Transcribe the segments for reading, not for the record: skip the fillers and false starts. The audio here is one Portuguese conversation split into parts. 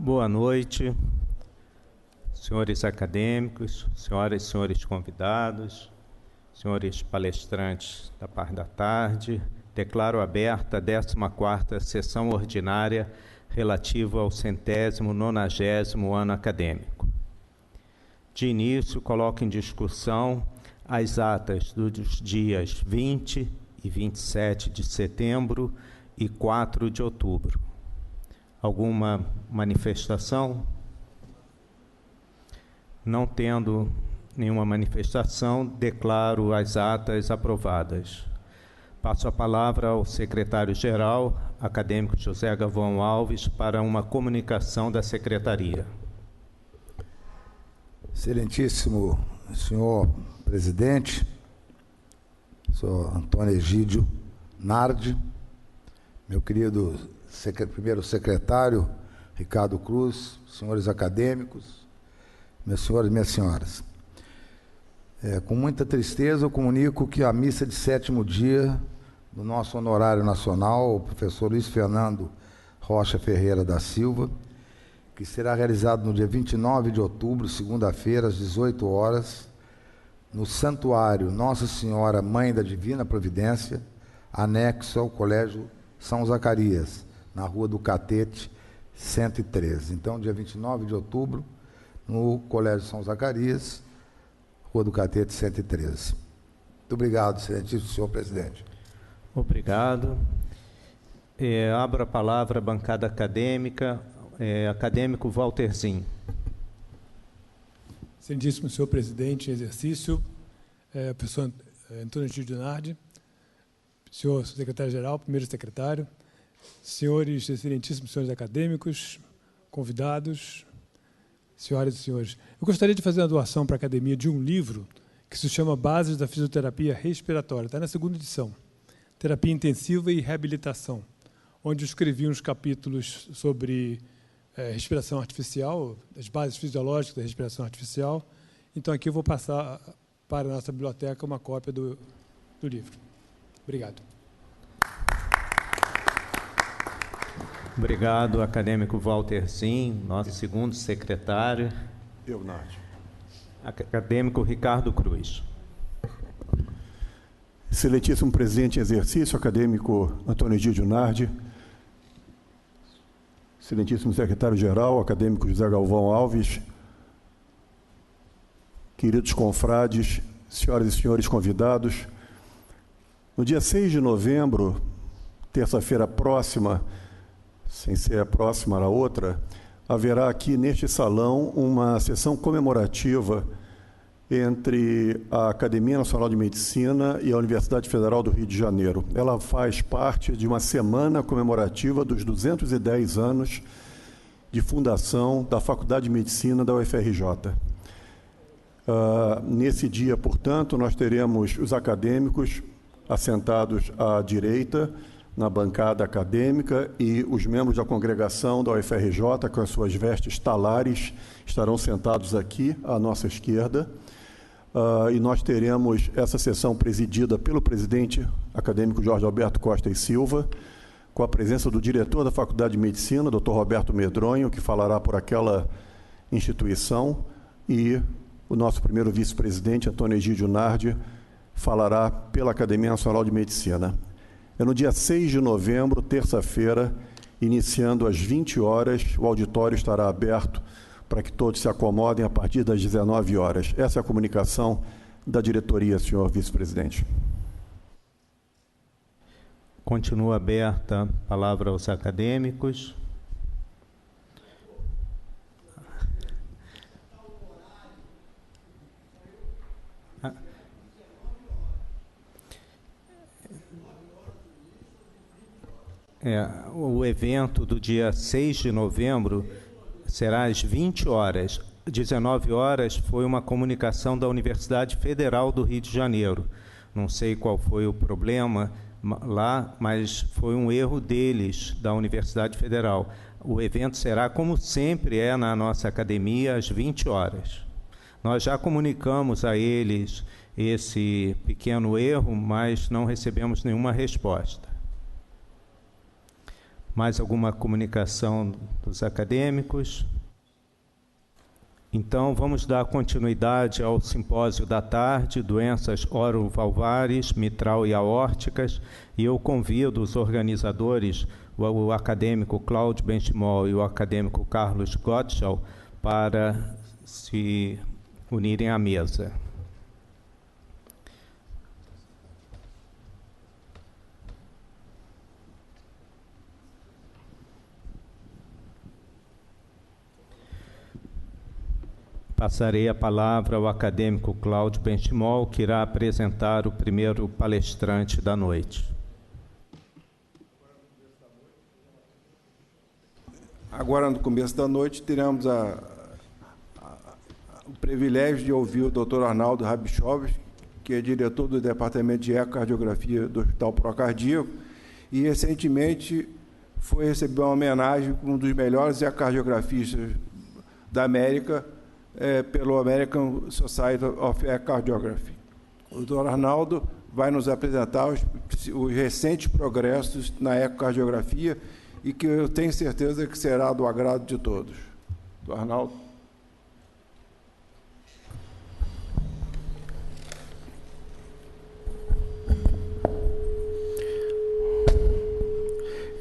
Boa noite, senhores acadêmicos, senhoras e senhores convidados, senhores palestrantes da parte da tarde. Declaro aberta a 14ª sessão ordinária relativa ao 190º ano acadêmico. De início, coloco em discussão as atas dos dias 20 e 27 de setembro e 4 de outubro. Alguma manifestação? Não tendo nenhuma manifestação, declaro as atas aprovadas. Passo a palavra ao secretário-geral, acadêmico José Galvão Alves, para uma comunicação da secretaria. Excelentíssimo senhor presidente, senhor Antônio Egídio Nardi, meu querido primeiro secretário, Ricardo Cruz, senhores acadêmicos, meus senhores e minhas senhoras. Com muita tristeza, eu comunico que a missa de 7º dia do nosso honorário nacional, o professor Luiz Fernando Rocha Ferreira da Silva, que será realizado no dia 29 de outubro, segunda-feira, às 18 horas, no Santuário Nossa Senhora Mãe da Divina Providência, anexo ao Colégio São Zacarias, na Rua do Catete, 113. Então, dia 29 de outubro, no Colégio São Zacarias, Rua do Catete, 113. Muito obrigado, excelentíssimo senhor presidente. Obrigado. Abro a palavra à bancada acadêmica, acadêmico Walterzinho. Excelentíssimo senhor presidente em exercício, professor Antônio Egídio Nardi, senhor secretário-geral, primeiro secretário, senhores, excelentíssimos senhores acadêmicos, convidados, senhoras e senhores. Eu gostaria de fazer uma doação para a academia de um livro que se chama Bases da Fisioterapia Respiratória. Está na 2ª edição, Terapia Intensiva e Reabilitação, onde eu escrevi uns capítulos sobre respiração artificial, as bases fisiológicas da respiração artificial. Então, aqui eu vou passar para a nossa biblioteca uma cópia do livro. Obrigado. Obrigado, acadêmico Walterzinho, nosso segundo secretário. Leonardo. Acadêmico Ricardo Cruz. Excelentíssimo presidente em exercício, acadêmico Antônio Egídio Nardi, excelentíssimo secretário-geral, acadêmico José Galvão Alves, queridos confrades, senhoras e senhores convidados, no dia 6 de novembro, terça-feira próxima, sem ser a próxima a outra, haverá aqui neste salão uma sessão comemorativa entre a Academia Nacional de Medicina e a Universidade Federal do Rio de Janeiro. Ela faz parte de uma semana comemorativa dos 210 anos de fundação da Faculdade de Medicina da UFRJ. Nesse dia, portanto, nós teremos os acadêmicos assentados à direita, na bancada acadêmica, e os membros da congregação da UFRJ, com as suas vestes talares, estarão sentados aqui à nossa esquerda. E nós teremos essa sessão presidida pelo presidente acadêmico Jorge Alberto Costa e Silva, com a presença do diretor da Faculdade de Medicina, Dr. Roberto Medronho, que falará por aquela instituição, e o nosso primeiro vice-presidente, Antônio Egídio Nardi, falará pela Academia Nacional de Medicina. É no dia 6 de novembro, terça-feira, iniciando às 20 horas, o auditório estará aberto para que todos se acomodem a partir das 19 horas. Essa é a comunicação da diretoria, senhor vice-presidente. Continua aberta a palavra aos acadêmicos. O evento do dia 6 de novembro será às 20 horas. 19 horas foi uma comunicação da Universidade Federal do Rio de Janeiro. Não sei qual foi o problema lá, mas foi um erro deles, da Universidade Federal. O evento será, como sempre é na nossa academia, às 20 horas. Nós já comunicamos a eles esse pequeno erro, mas não recebemos nenhuma resposta. Mais alguma comunicação dos acadêmicos? Então, vamos dar continuidade ao simpósio da tarde, doenças orovalvares, mitral e aórticas, e eu convido os organizadores, o acadêmico Cláudio Benchimol e o acadêmico Carlos Gottschall, para se unirem à mesa. Passarei a palavra ao acadêmico Cláudio Benchimol, que irá apresentar o primeiro palestrante da noite. Agora, no começo da noite, teremos o privilégio de ouvir o Dr. Arnaldo Rabichovski, que é diretor do Departamento de Ecocardiografia do Hospital Procardíaco, e recentemente foi receber uma homenagem para um dos melhores ecocardiografistas da América, pelo American Society of Echocardiography. O Dr. Arnaldo vai nos apresentar os recentes progressos na ecocardiografia e que eu tenho certeza que será do agrado de todos. Dr. Arnaldo.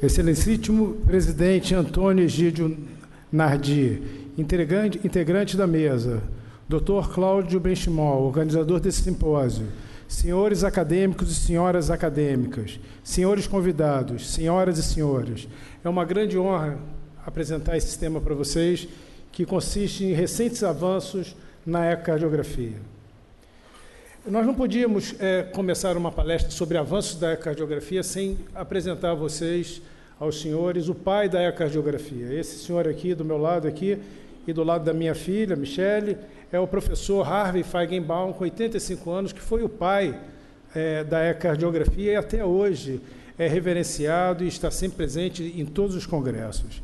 Excelentíssimo presidente Antônio Egídio Nardi, integrante da mesa, Dr. Cláudio Benchimol, organizador desse simpósio, senhores acadêmicos e senhoras acadêmicas, senhores convidados, senhoras e senhores, é uma grande honra apresentar esse tema para vocês, que consiste em recentes avanços na ecocardiografia. Nós não podíamos começar uma palestra sobre avanços da ecocardiografia sem apresentar a vocês, aos senhores, o pai da ecocardiografia. Esse senhor aqui, do meu lado aqui, e do lado da minha filha, Michele, é o professor Harvey Feigenbaum, com 85 anos, que foi o pai da ecocardiografia e até hoje é reverenciado e está sempre presente em todos os congressos.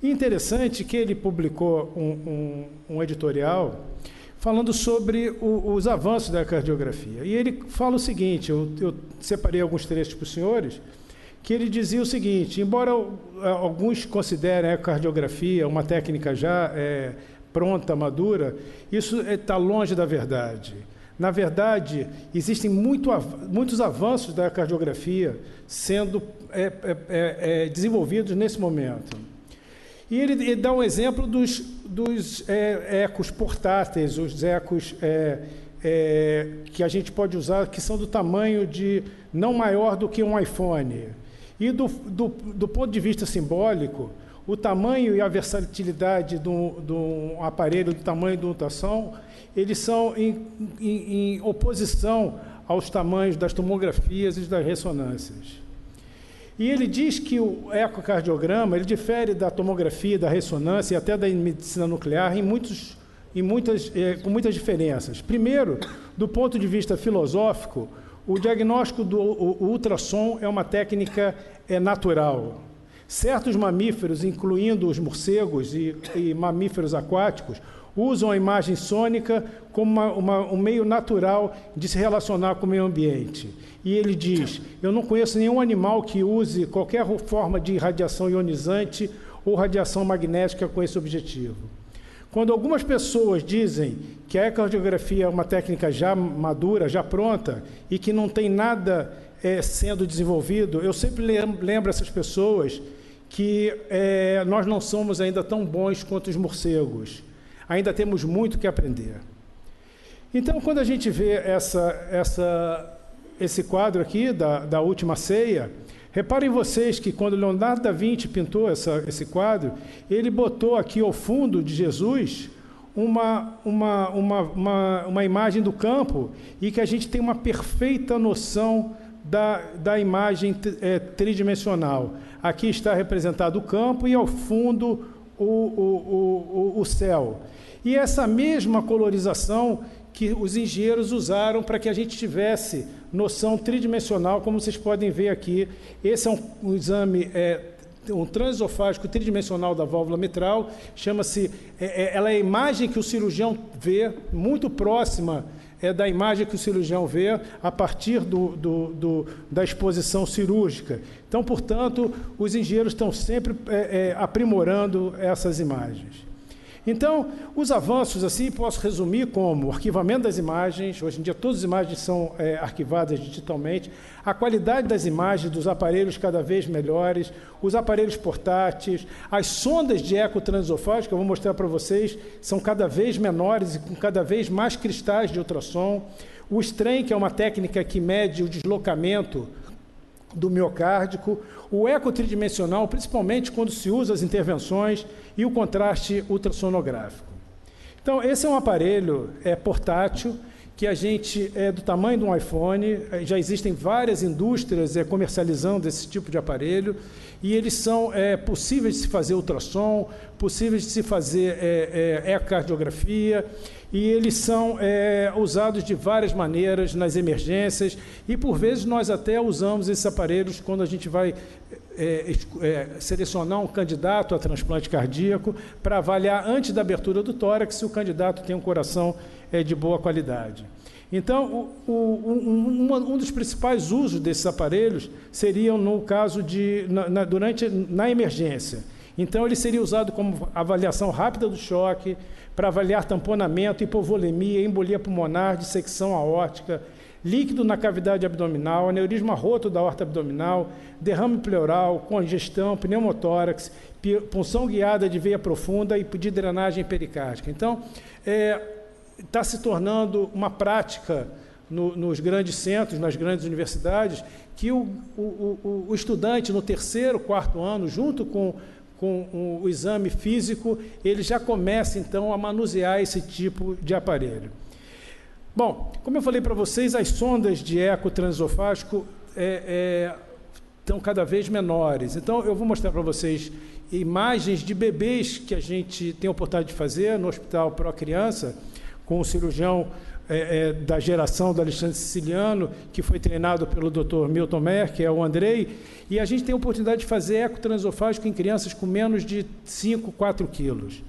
E interessante que ele publicou um editorial falando sobre os avanços da ecocardiografia. E ele fala o seguinte, eu separei alguns trechos para os senhores, que ele dizia o seguinte: embora alguns considerem a ecocardiografia uma técnica já pronta, madura, isso está longe da verdade. Na verdade, existem muitos avanços da ecocardiografia sendo desenvolvidos nesse momento. E ele dá um exemplo dos ecos portáteis, os ecos que a gente pode usar, que são do tamanho de não maior do que um iPhone. E do ponto de vista simbólico, o tamanho e a versatilidade de um aparelho do tamanho de um ultrassom, eles são em oposição aos tamanhos das tomografias e das ressonâncias. E ele diz que o ecocardiograma ele difere da tomografia, da ressonância e até da medicina nuclear com muitas diferenças. Primeiro, do ponto de vista filosófico, o diagnóstico do ultrassom é uma técnica natural. Certos mamíferos, incluindo os morcegos e mamíferos aquáticos, usam a imagem sônica como um meio natural de se relacionar com o meio ambiente. E ele diz, eu não conheço nenhum animal que use qualquer forma de radiação ionizante ou radiação magnética com esse objetivo. Quando algumas pessoas dizem que a ecocardiografia é uma técnica já madura, já pronta, e que não tem nada sendo desenvolvido, eu sempre lembro essas pessoas que nós não somos ainda tão bons quanto os morcegos. Ainda temos muito que aprender. Então, quando a gente vê esse quadro aqui da Última Ceia, reparem vocês que quando Leonardo da Vinci pintou esse quadro, ele botou aqui ao fundo de Jesus uma imagem do campo e que a gente tem uma perfeita noção da imagem tridimensional. Aqui está representado o campo e ao fundo o céu. E essa mesma colorização que os engenheiros usaram para que a gente tivesse noção tridimensional, como vocês podem ver aqui. Esse é um exame, um transesofágico tridimensional da válvula mitral, chama-se, ela é a imagem que o cirurgião vê, muito próxima da imagem que o cirurgião vê a partir da exposição cirúrgica. Então, portanto, os engenheiros estão sempre aprimorando essas imagens. Então, os avanços, assim, posso resumir como o arquivamento das imagens. Hoje em dia, todas as imagens são arquivadas digitalmente. A qualidade das imagens dos aparelhos cada vez melhores, os aparelhos portáteis, as sondas de eco transesofágico, que eu vou mostrar para vocês, são cada vez menores e com cada vez mais cristais de ultrassom. O strain, que é uma técnica que mede o deslocamento do miocárdico, o eco tridimensional, principalmente quando se usa as intervenções, e o contraste ultrassonográfico. Então, esse é um aparelho portátil, que a gente é do tamanho de um iPhone. Já existem várias indústrias comercializando esse tipo de aparelho, e eles são possíveis de se fazer ultrassom, possíveis de se fazer ecocardiografia, e eles são usados de várias maneiras nas emergências, e por vezes nós até usamos esses aparelhos quando a gente vai selecionar um candidato a transplante cardíaco para avaliar antes da abertura do tórax se o candidato tem um coração de boa qualidade. Então, um dos principais usos desses aparelhos seriam no caso na emergência. Então, ele seria usado como avaliação rápida do choque, para avaliar tamponamento, hipovolemia, embolia pulmonar, dissecção aórtica, líquido na cavidade abdominal, aneurisma roto da aorta abdominal, derrame pleural, congestão, pneumotórax, punção guiada de veia profunda e de drenagem pericárdica. Então, está se tornando uma prática nos grandes centros, nas grandes universidades, que o estudante, no 3º, 4º ano, junto com o exame físico, ele já começa, então, a manusear esse tipo de aparelho. Bom, como eu falei para vocês, as sondas de eco transesofágico estão cada vez menores. Então, eu vou mostrar para vocês imagens de bebês que a gente tem a oportunidade de fazer no Hospital Pro Criança, com o cirurgião da geração do Alexandre Siciliano, que foi treinado pelo Dr. Milton Meyer, que é o Andrei, e a gente tem a oportunidade de fazer eco transesofágico em crianças com menos de 5, 4 quilos.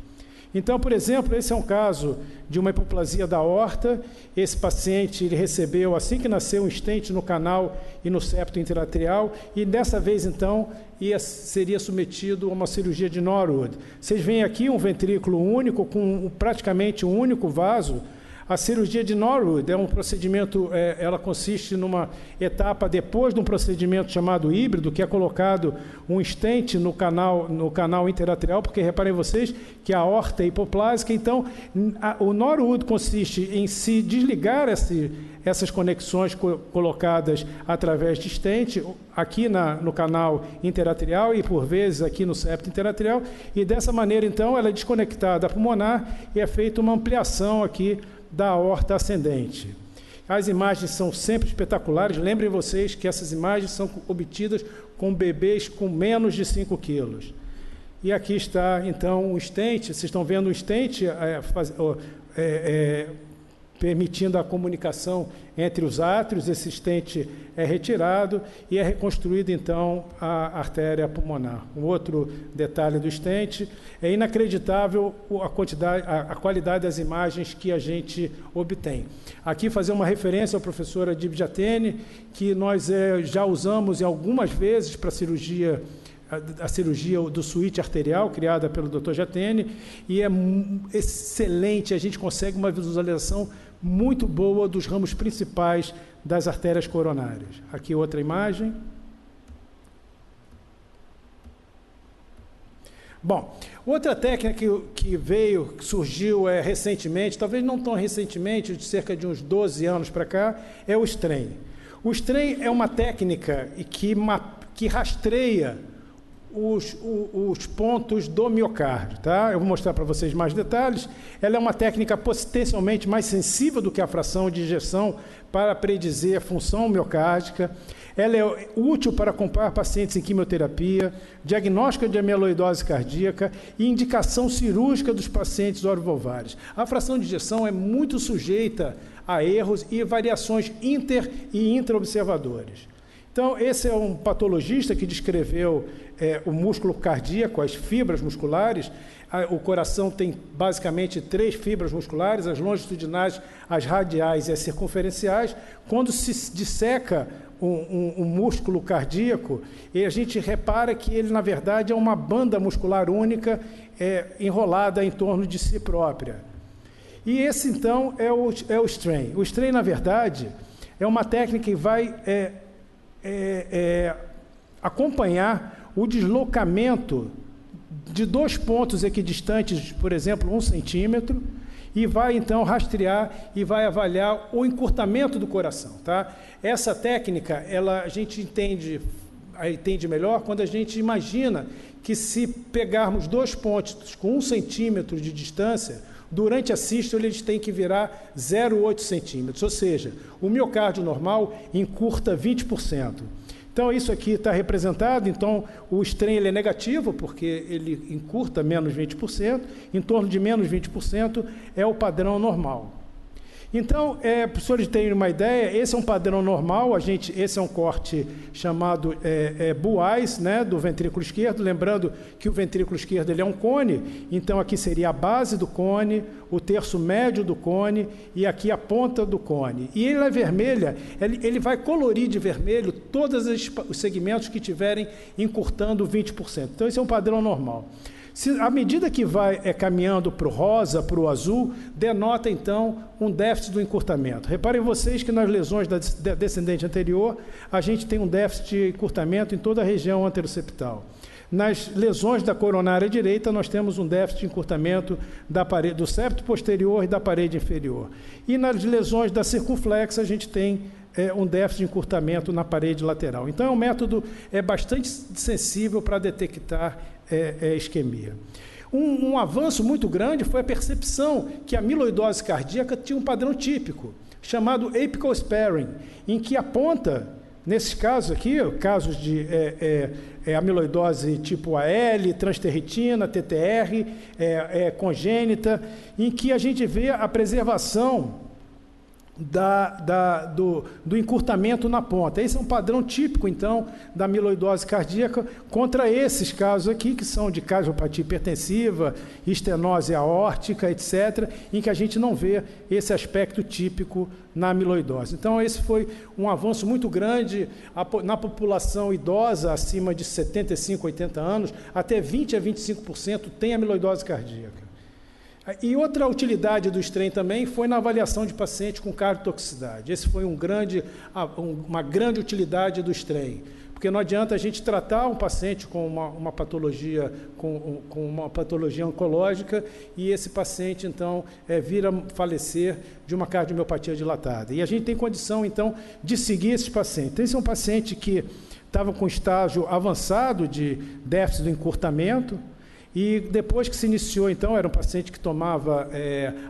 Então, por exemplo, esse é um caso de uma hipoplasia da aorta. Esse paciente ele recebeu, assim que nasceu, um stent no canal e no septo interatrial, e dessa vez, então, seria submetido a uma cirurgia de Norwood. Vocês veem aqui um ventrículo único, com praticamente um único vaso. A cirurgia de Norwood é um procedimento, ela consiste numa etapa depois de um procedimento chamado híbrido, que é colocado um stent no canal interatrial, porque reparem vocês que a aorta é hipoplásica. Então, o Norwood consiste em se desligar essas conexões colocadas através de stent, aqui no canal interatrial e, por vezes, aqui no septo interatrial, e dessa maneira, então, ela é desconectada pulmonar e é feita uma ampliação aqui da aorta ascendente. As imagens são sempre espetaculares. Lembrem vocês que essas imagens são obtidas com bebês com menos de 5 quilos. E aqui está, então, o stent. Vocês estão vendo o stent permitindo a comunicação entre os átrios. Esse stent é retirado e é reconstruída, então, a artéria pulmonar. Um outro detalhe do stent: é inacreditável a qualidade das imagens que a gente obtém. Aqui fazer uma referência ao professor Adib Jatene, que nós já usamos algumas vezes para a cirurgia do suíte arterial, criada pelo Dr. Jatene, e é excelente. A gente consegue uma visualização muito boa dos ramos principais das artérias coronárias. Aqui outra imagem. Bom, outra técnica que surgiu recentemente, talvez não tão recentemente, de cerca de uns 12 anos para cá, é o strain. O strain é uma técnica que rastreia os pontos do miocárdio, tá? Eu vou mostrar para vocês mais detalhes. Ela é uma técnica potencialmente mais sensível do que a fração de injeção para predizer a função miocárdica. Ela é útil para acompanhar pacientes em quimioterapia, diagnóstico de amiloidose cardíaca e indicação cirúrgica dos pacientes orovalvares. A fração de injeção é muito sujeita a erros e variações inter- e intraobservadores. Então, esse é um patologista que descreveu o músculo cardíaco, as fibras musculares. O coração tem basicamente 3 fibras musculares, as longitudinais, as radiais e as circunferenciais. Quando se disseca um músculo cardíaco, e a gente repara que ele, na verdade, é uma banda muscular única enrolada em torno de si própria. E esse, então, é o strain. O strain, na verdade, é uma técnica que vai acompanhar o deslocamento de 2 pontos equidistantes, por exemplo, 1 centímetro, e vai, então, rastrear e vai avaliar o encurtamento do coração. Tá? Essa técnica, a gente entende melhor quando a gente imagina que, se pegarmos 2 pontos com 1 centímetro de distância, durante a sístole eles têm que virar 0,8 centímetros, ou seja, o miocárdio normal encurta 20%. Então, isso aqui está representado. Então, o strain ele é negativo, porque ele encurta menos 20%, em torno de menos 20% é o padrão normal. Então, para os senhores terem uma ideia, esse é um padrão normal, esse é um corte chamado Buais, né, do ventrículo esquerdo, lembrando que o ventrículo esquerdo ele é um cone, então aqui seria a base do cone, o terço médio do cone e aqui a ponta do cone. E ele é vermelha, ele vai colorir de vermelho todos os segmentos que estiverem encurtando 20%. Então, esse é um padrão normal. À medida que vai caminhando para o rosa, para o azul, denota, então, um déficit do encurtamento. Reparem vocês que nas lesões da descendente anterior, a gente tem um déficit de encurtamento em toda a região anteroseptal. Nas lesões da coronária direita, nós temos um déficit de encurtamento do septo posterior e da parede inferior. E nas lesões da circunflexa, a gente tem um déficit de encurtamento na parede lateral. Então, é um método bastante sensível para detectar isquemia. Um avanço muito grande foi a percepção que a amiloidose cardíaca tinha um padrão típico, chamado apical sparing, em que a ponta, nesses casos aqui, casos de amiloidose tipo AL, transterritina, TTR, congênita, em que a gente vê a preservação do encurtamento na ponta. Esse é um padrão típico, então, da amiloidose cardíaca contra esses casos aqui, que são de cardiopatia hipertensiva, estenose aórtica, etc., em que a gente não vê esse aspecto típico na amiloidose. Então, esse foi um avanço muito grande na população idosa, acima de 75, 80 anos, até 20% a 25% tem amiloidose cardíaca. E outra utilidade do strain também foi na avaliação de pacientes com cardiotoxicidade. Esse foi uma grande utilidade do strain, porque não adianta a gente tratar um paciente com uma patologia, com uma patologia oncológica, e esse paciente, então, vir a falecer de uma cardiomiopatia dilatada. E a gente tem condição, então, de seguir esses pacientes. Esse é um paciente que estava com estágio avançado de déficit do encurtamento, e depois que se iniciou, então, era um paciente que tomava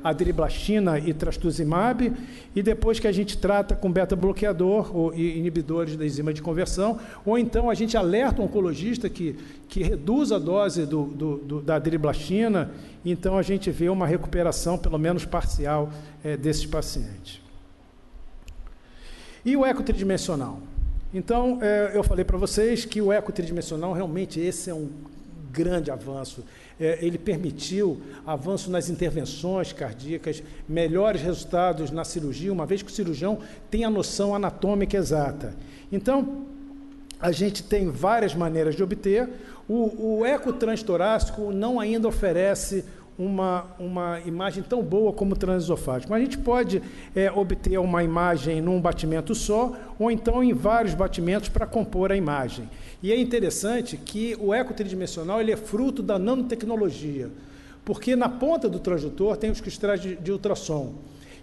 adriblastina e trastuzumab, e depois que a gente trata com beta-bloqueador e inibidores da enzima de conversão, ou então a gente alerta o oncologista que reduz a dose da adriblastina, então a gente vê uma recuperação, pelo menos parcial, desses pacientes. E o eco tridimensional? Então, eu falei para vocês que o eco tridimensional, realmente, esse é um grande avanço. Ele permitiu avanço nas intervenções cardíacas, melhores resultados na cirurgia, uma vez que o cirurgião tem a noção anatômica exata. Então, a gente tem várias maneiras de obter. O eco transtorácico não ainda oferece uma imagem tão boa como o transesofágico. Mas a gente pode obter uma imagem num batimento só, ou então em vários batimentos para compor a imagem. E é interessante que o eco tridimensional ele é fruto da nanotecnologia, porque na ponta do transdutor tem os cristais de ultrassom.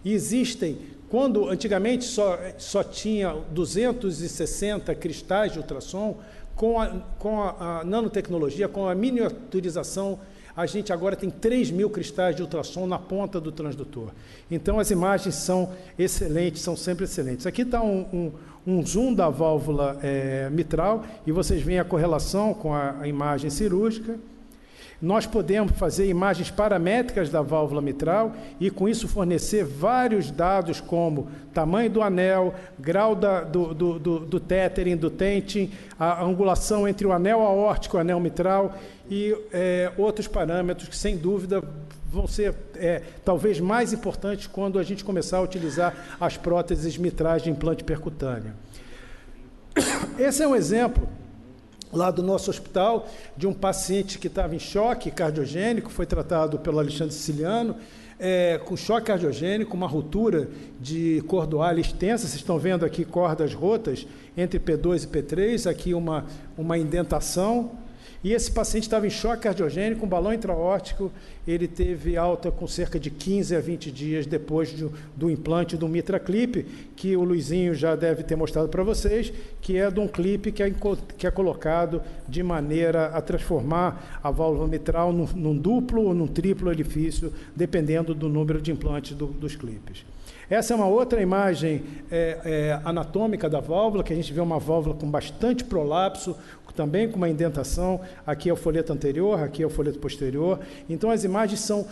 E existem, quando antigamente só tinha 260 cristais de ultrassom, com a nanotecnologia, com a miniaturização, a gente agora tem 3.000 cristais de ultrassom na ponta do transdutor. Então, as imagens são excelentes, são sempre excelentes. Aqui está um zoom da válvula mitral, e vocês veem a correlação com a imagem cirúrgica. Nós podemos fazer imagens paramétricas da válvula mitral e, com isso, fornecer vários dados como tamanho do anel, grau do tethering, do tenting, a angulação entre o anel aórtico e o anel mitral e outros parâmetros que, sem dúvida, vão ser talvez mais importantes quando a gente começar a utilizar as próteses mitrais de implante percutâneo. Esse é um exemplo lá do nosso hospital, de um paciente que estava em choque cardiogênico, foi tratado pelo Alexandre Siciliano, com choque cardiogênico, uma ruptura de cordoalha extensa, vocês estão vendo aqui cordas rotas entre P2 e P3, aqui uma indentação, e esse paciente estava em choque cardiogênico, um balão intraórtico, ele teve alta com cerca de 15 a 20 dias depois do implante do MitraClip, que o Luizinho já deve ter mostrado para vocês, que é de um clipe que é colocado de maneira a transformar a válvula mitral num duplo ou num triplo orifício, dependendo do número de implantes dos clipes. Essa é uma outra imagem anatômica da válvula, que a gente vê uma válvula com bastante prolapso, também com uma indentação. Aqui é o folheto anterior, aqui é o folheto posterior. Então, as imagens são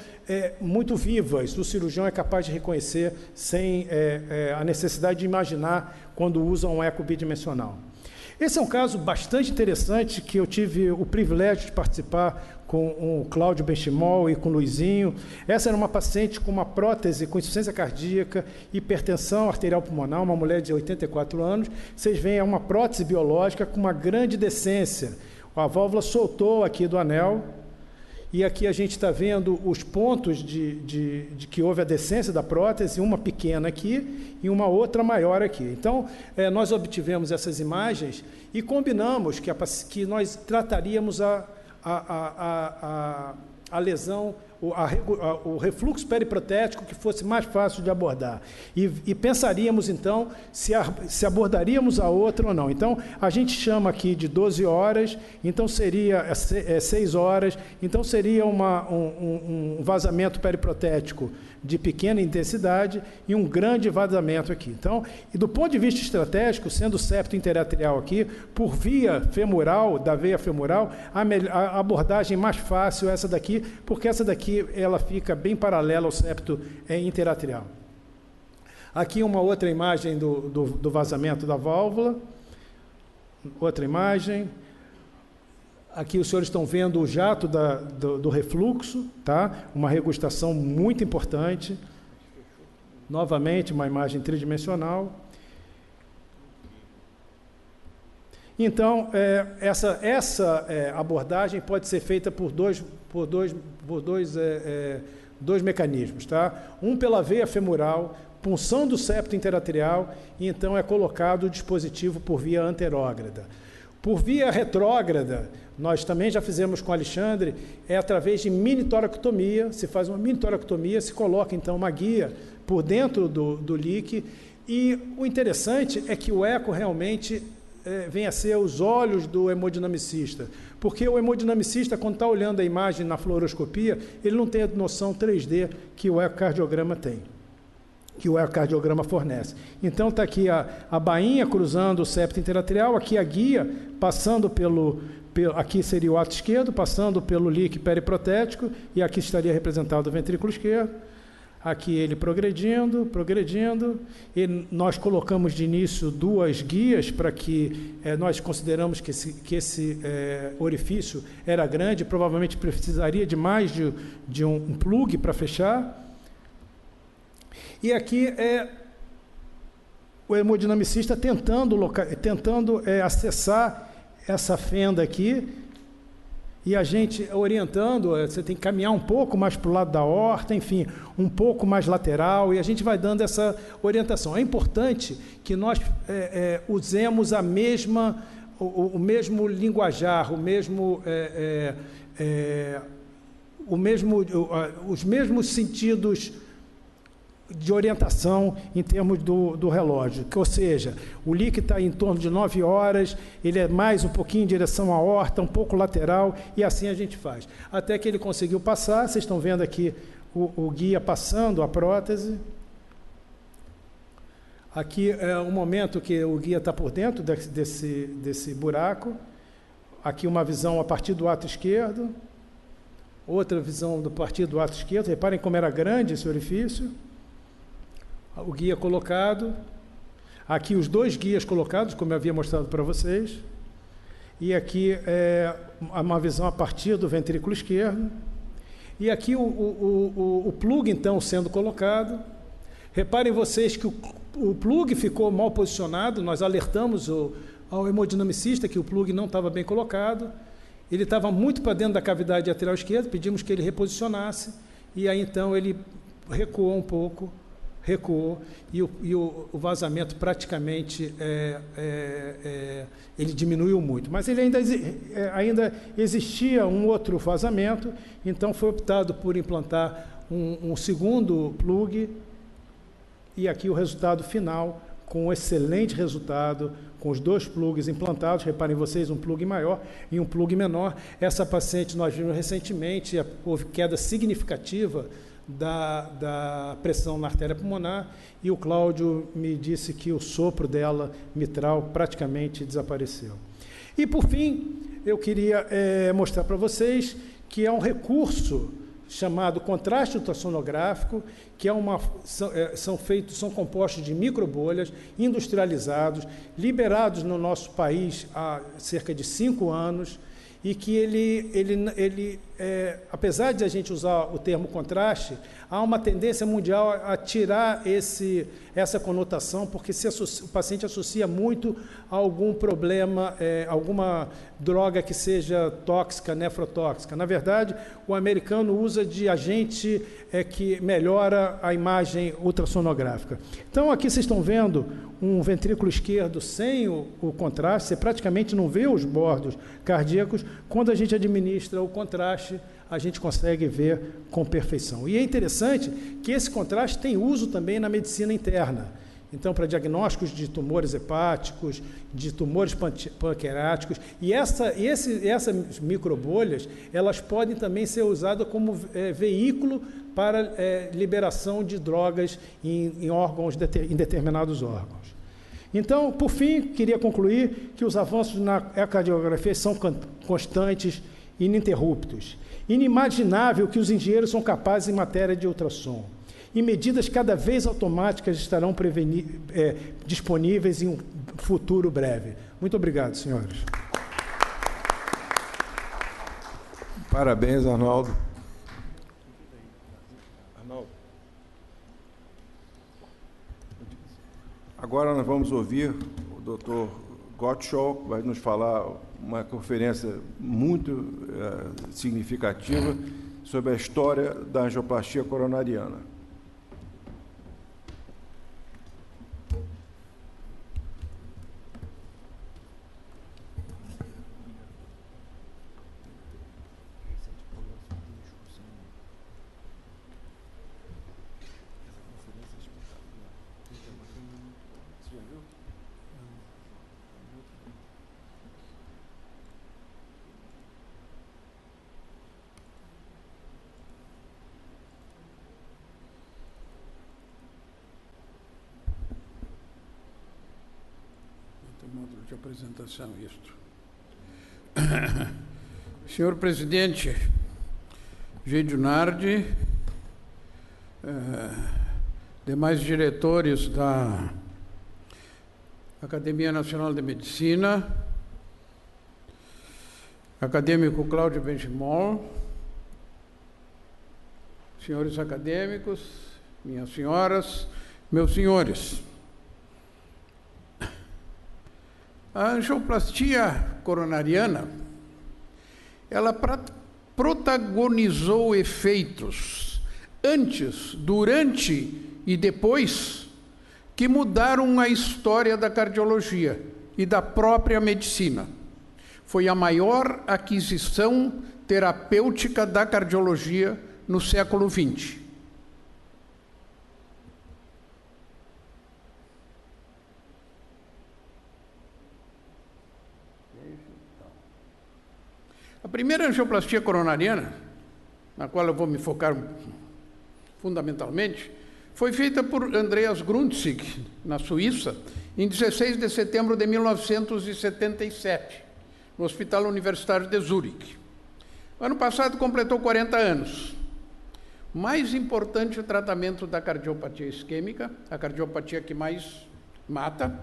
muito vivas, o cirurgião é capaz de reconhecer sem a necessidade de imaginar quando usa um eco bidimensional. Esse é um caso bastante interessante que eu tive o privilégio de participar com o Cláudio Benchimol e com o Luizinho. Essa era uma paciente com uma prótese com insuficiência cardíaca, hipertensão arterial pulmonar, uma mulher de 84 anos. Vocês veem, é uma prótese biológica com uma grande decência. A válvula soltou aqui do anel, e aqui a gente está vendo os pontos de que houve a decência da prótese, uma pequena aqui e uma outra maior aqui. Então, nós obtivemos essas imagens e combinamos que nós trataríamos a lesão, o refluxo periprotético que fosse mais fácil de abordar. E pensaríamos, então, se abordaríamos a outra ou não. Então, a gente chama aqui de 12 horas, então seria 6 horas, então seria um vazamento periprotético de pequena intensidade e um grande vazamento aqui. Então, e do ponto de vista estratégico, sendo o septo interarterial aqui, por via femoral, da veia femoral, a abordagem mais fácil é essa daqui, porque essa daqui ela fica bem paralela ao septo interarterial. Aqui uma outra imagem do vazamento da válvula, outra imagem. Aqui os senhores estão vendo o jato do refluxo, tá? Uma regustação muito importante. Novamente, uma imagem tridimensional. Então, essa abordagem pode ser feita por dois mecanismos, tá? Um pela veia femoral, punção do septo interarterial, e então é colocado o dispositivo por via anterógrada. Por via retrógrada, nós também já fizemos com o Alexandre, através de mini-toractomia, se faz uma mini-toractomia, se coloca então uma guia por dentro do LIC, e o interessante é que o eco realmente vem a ser os olhos do hemodinamicista, porque o hemodinamicista, quando está olhando a imagem na fluoroscopia, ele não tem a noção 3D que o ecocardiograma tem, que o ecocardiograma fornece. Então, está aqui a bainha cruzando o septo interarterial, aqui a guia passando aqui seria o ato esquerdo, passando pelo LIC periprotético, e aqui estaria representado o ventrículo esquerdo. Aqui ele progredindo, e nós colocamos de início duas guias para que nós consideramos que esse orifício era grande, provavelmente precisaria de mais de um plug para fechar. E aqui o hemodinamicista tentando acessar essa fenda aqui, e a gente orientando, você tem que caminhar um pouco mais para o lado da aorta, enfim, um pouco mais lateral, e a gente vai dando essa orientação. É importante que nós usemos o mesmo linguajar, os mesmos sentidos de orientação em termos do relógio, ou seja, o LIC está em torno de 9 horas, ele é mais um pouquinho em direção à aorta, um pouco lateral, e assim a gente faz. Até que ele conseguiu passar, vocês estão vendo aqui o guia passando a prótese. Aqui é o momento que o guia está por dentro desse buraco. Aqui uma visão a partir do ato esquerdo. outra visão do partir do ato esquerdo. Reparem como era grande esse orifício. O guia colocado. Aqui os 2 guias colocados, como eu havia mostrado para vocês. E aqui uma visão a partir do ventrículo esquerdo. E aqui o plug, então, sendo colocado. Reparem vocês que o plug ficou mal posicionado. Nós alertamos ao hemodinamicista que o plug não estava bem colocado. Ele estava muito para dentro da cavidade lateral esquerda, pedimos que ele reposicionasse, e aí então ele recuou um pouco, e o vazamento praticamente ele diminuiu muito. Mas ele ainda existia um outro vazamento, então foi optado por implantar um segundo plug, e aqui o resultado final, com um excelente resultado, com os 2 plugs implantados. Reparem vocês, um plug maior e um plug menor. Essa paciente nós vimos recentemente, houve queda significativa da pressão na artéria pulmonar, e o Cláudio me disse que o sopro dela mitral praticamente desapareceu. E, por fim, eu queria mostrar para vocês que é um recurso chamado contraste ultrassonográfico, que são compostos de microbolhas industrializados, liberados no nosso país há cerca de 5 anos, e que ele apesar de a gente usar o termo contraste, há uma tendência mundial a tirar essa conotação, porque o paciente associa muito a algum problema, alguma droga que seja tóxica, nefrotóxica. Na verdade, o americano usa de agente que melhora a imagem ultrassonográfica. Então, aqui vocês estão vendo um ventrículo esquerdo sem o contraste, você praticamente não vê os bordos cardíacos. Quando a gente administra o contraste, a gente consegue ver com perfeição. E é interessante que esse contraste tem uso também na medicina interna. Então, para diagnósticos de tumores hepáticos, de tumores pancreáticos, e essas microbolhas, elas podem também ser usadas como veículo para liberação de drogas em órgãos, em determinados órgãos. Então, por fim, queria concluir que os avanços na ecocardiografia são constantes e ininterruptos. Inimaginável que os engenheiros são capazes em matéria de ultrassom. E medidas cada vez automáticas estarão disponíveis em um futuro breve. Muito obrigado, senhores. Parabéns, Arnaldo. Agora nós vamos ouvir o Dr. Gottschalk, que vai nos falar uma conferência muito significativa sobre a história da angioplastia coronariana. Módulo de apresentação, isto. Senhor presidente Egídio Nardi, demais diretores da Academia Nacional de Medicina, acadêmico Cláudio Benchimol, senhores acadêmicos, minhas senhoras, meus senhores. A angioplastia coronariana, ela protagonizou efeitos antes, durante e depois que mudaram a história da cardiologia e da própria medicina. Foi a maior aquisição terapêutica da cardiologia no século XX. A primeira angioplastia coronariana, na qual eu vou me focar fundamentalmente, foi feita por Andreas Grundzig, na Suíça, em 16 de setembro de 1977, no Hospital Universitário de Zurique. Ano passado completou 40 anos. Mais importante, o tratamento da cardiopatia isquêmica, a cardiopatia que mais mata,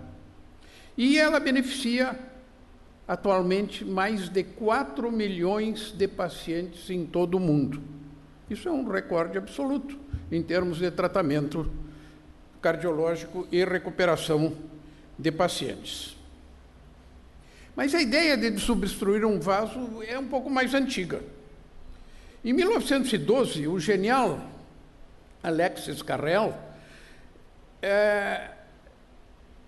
e ela beneficia atualmente mais de 4 milhões de pacientes em todo o mundo. Isso é um recorde absoluto em termos de tratamento cardiológico e recuperação de pacientes. Mas a ideia de desobstruir um vaso é um pouco mais antiga. Em 1912, o genial Alexis Carrel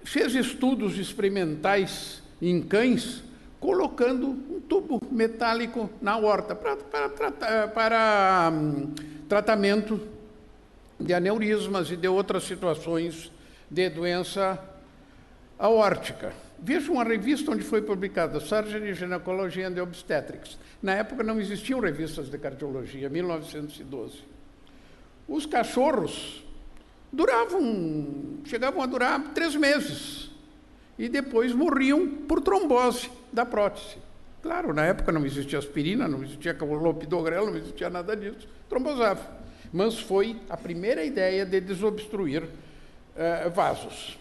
fez estudos experimentais em cães, colocando um tubo metálico na aorta para tratamento de aneurismas e de outras situações de doença aórtica. Veja uma revista onde foi publicada Surgery, Gynecology and Obstetrics. Na época não existiam revistas de cardiologia, 1912. Os cachorros chegavam a durar 3 meses e depois morriam por trombose da prótese. Claro, na época não existia aspirina, não existia clopidogrel, não existia nada disso, trombosava. Mas foi a primeira ideia de desobstruir vasos.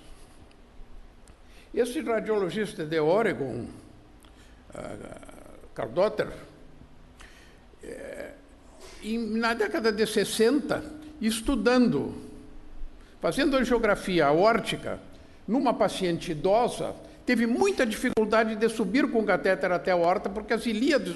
Esse radiologista de Oregon, Carl Dotter, na década de 60, fazendo angiografia aórtica, numa paciente idosa, teve muita dificuldade de subir com o catéter até a aorta, porque as ilíadas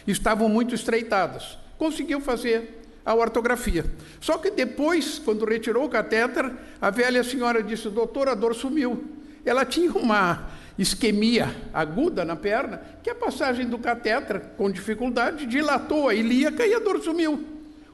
estavam muito estreitadas. Conseguiu fazer a ortografia. Só que depois, quando retirou o catéter, a velha senhora disse: doutor, a dor sumiu. Ela tinha uma isquemia aguda na perna, que a passagem do catéter, com dificuldade, dilatou a ilíaca e a dor sumiu.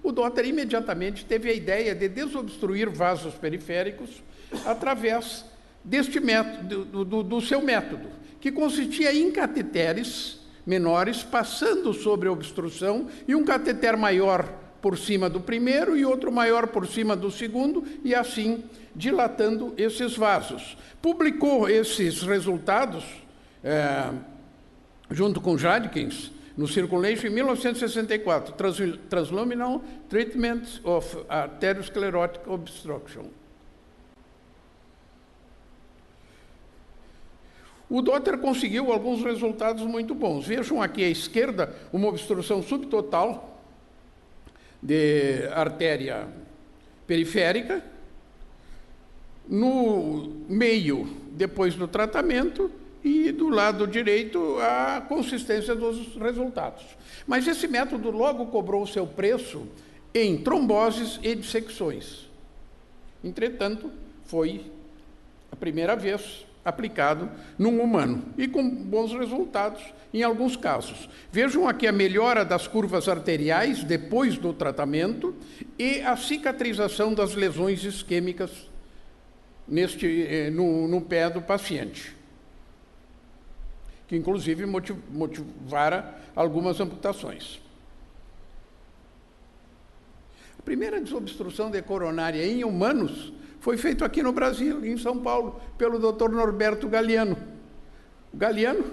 O Dotter imediatamente teve a ideia de desobstruir vasos periféricos através deste método, do seu método, que consistia em cateteres menores passando sobre a obstrução e um cateter maior por cima do primeiro e outro maior por cima do segundo, e assim dilatando esses vasos. Publicou esses resultados junto com Jadkins no Circulation em 1964, Transluminal Treatment of Arteriosclerotic Obstruction. O Dotter conseguiu alguns resultados muito bons. Vejam aqui à esquerda uma obstrução subtotal de artéria periférica, no meio, depois do tratamento, e do lado direito, a consistência dos resultados. Mas esse método logo cobrou o seu preço em tromboses e dissecções. Entretanto, foi a primeira vez aplicado num humano, e com bons resultados em alguns casos. Vejam aqui a melhora das curvas arteriais depois do tratamento e a cicatrização das lesões isquêmicas no pé do paciente, que inclusive motivara algumas amputações. A primeira desobstrução de coronária em humanos foi feito aqui no Brasil, em São Paulo, pelo Dr. Norberto Galiano. O Galiano,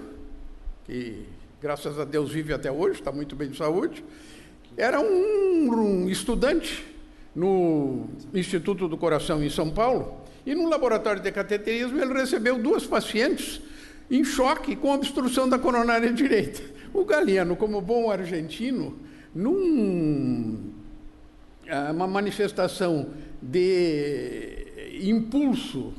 que graças a Deus vive até hoje, está muito bem de saúde, era um estudante no Instituto do Coração em São Paulo, e no laboratório de cateterismo ele recebeu 2 pacientes em choque com obstrução da coronária direita. O Galiano, como bom argentino, uma manifestação de impulso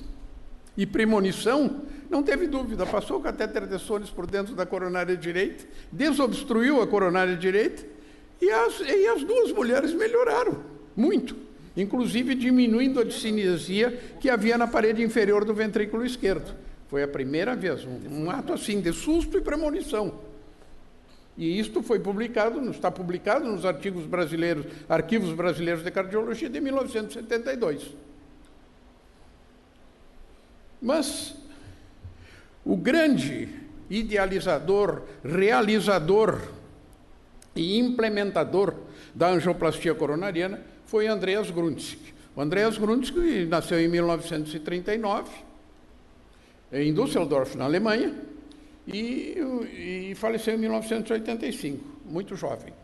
e premonição, não teve dúvida, passou o catéter de Sones por dentro da coronária direita, desobstruiu a coronária direita, e as 2 mulheres melhoraram muito, inclusive diminuindo a discinesia que havia na parede inferior do ventrículo esquerdo. Foi a primeira vez, um ato assim de susto e premonição. E isto foi está publicado nos Arquivos Brasileiros de Cardiologia de 1972. Mas o grande idealizador, realizador e implementador da angioplastia coronariana foi Andreas Grundzig. O Andreas Grundzig nasceu em 1939, em Düsseldorf, na Alemanha, e faleceu em 1985. muito jovem.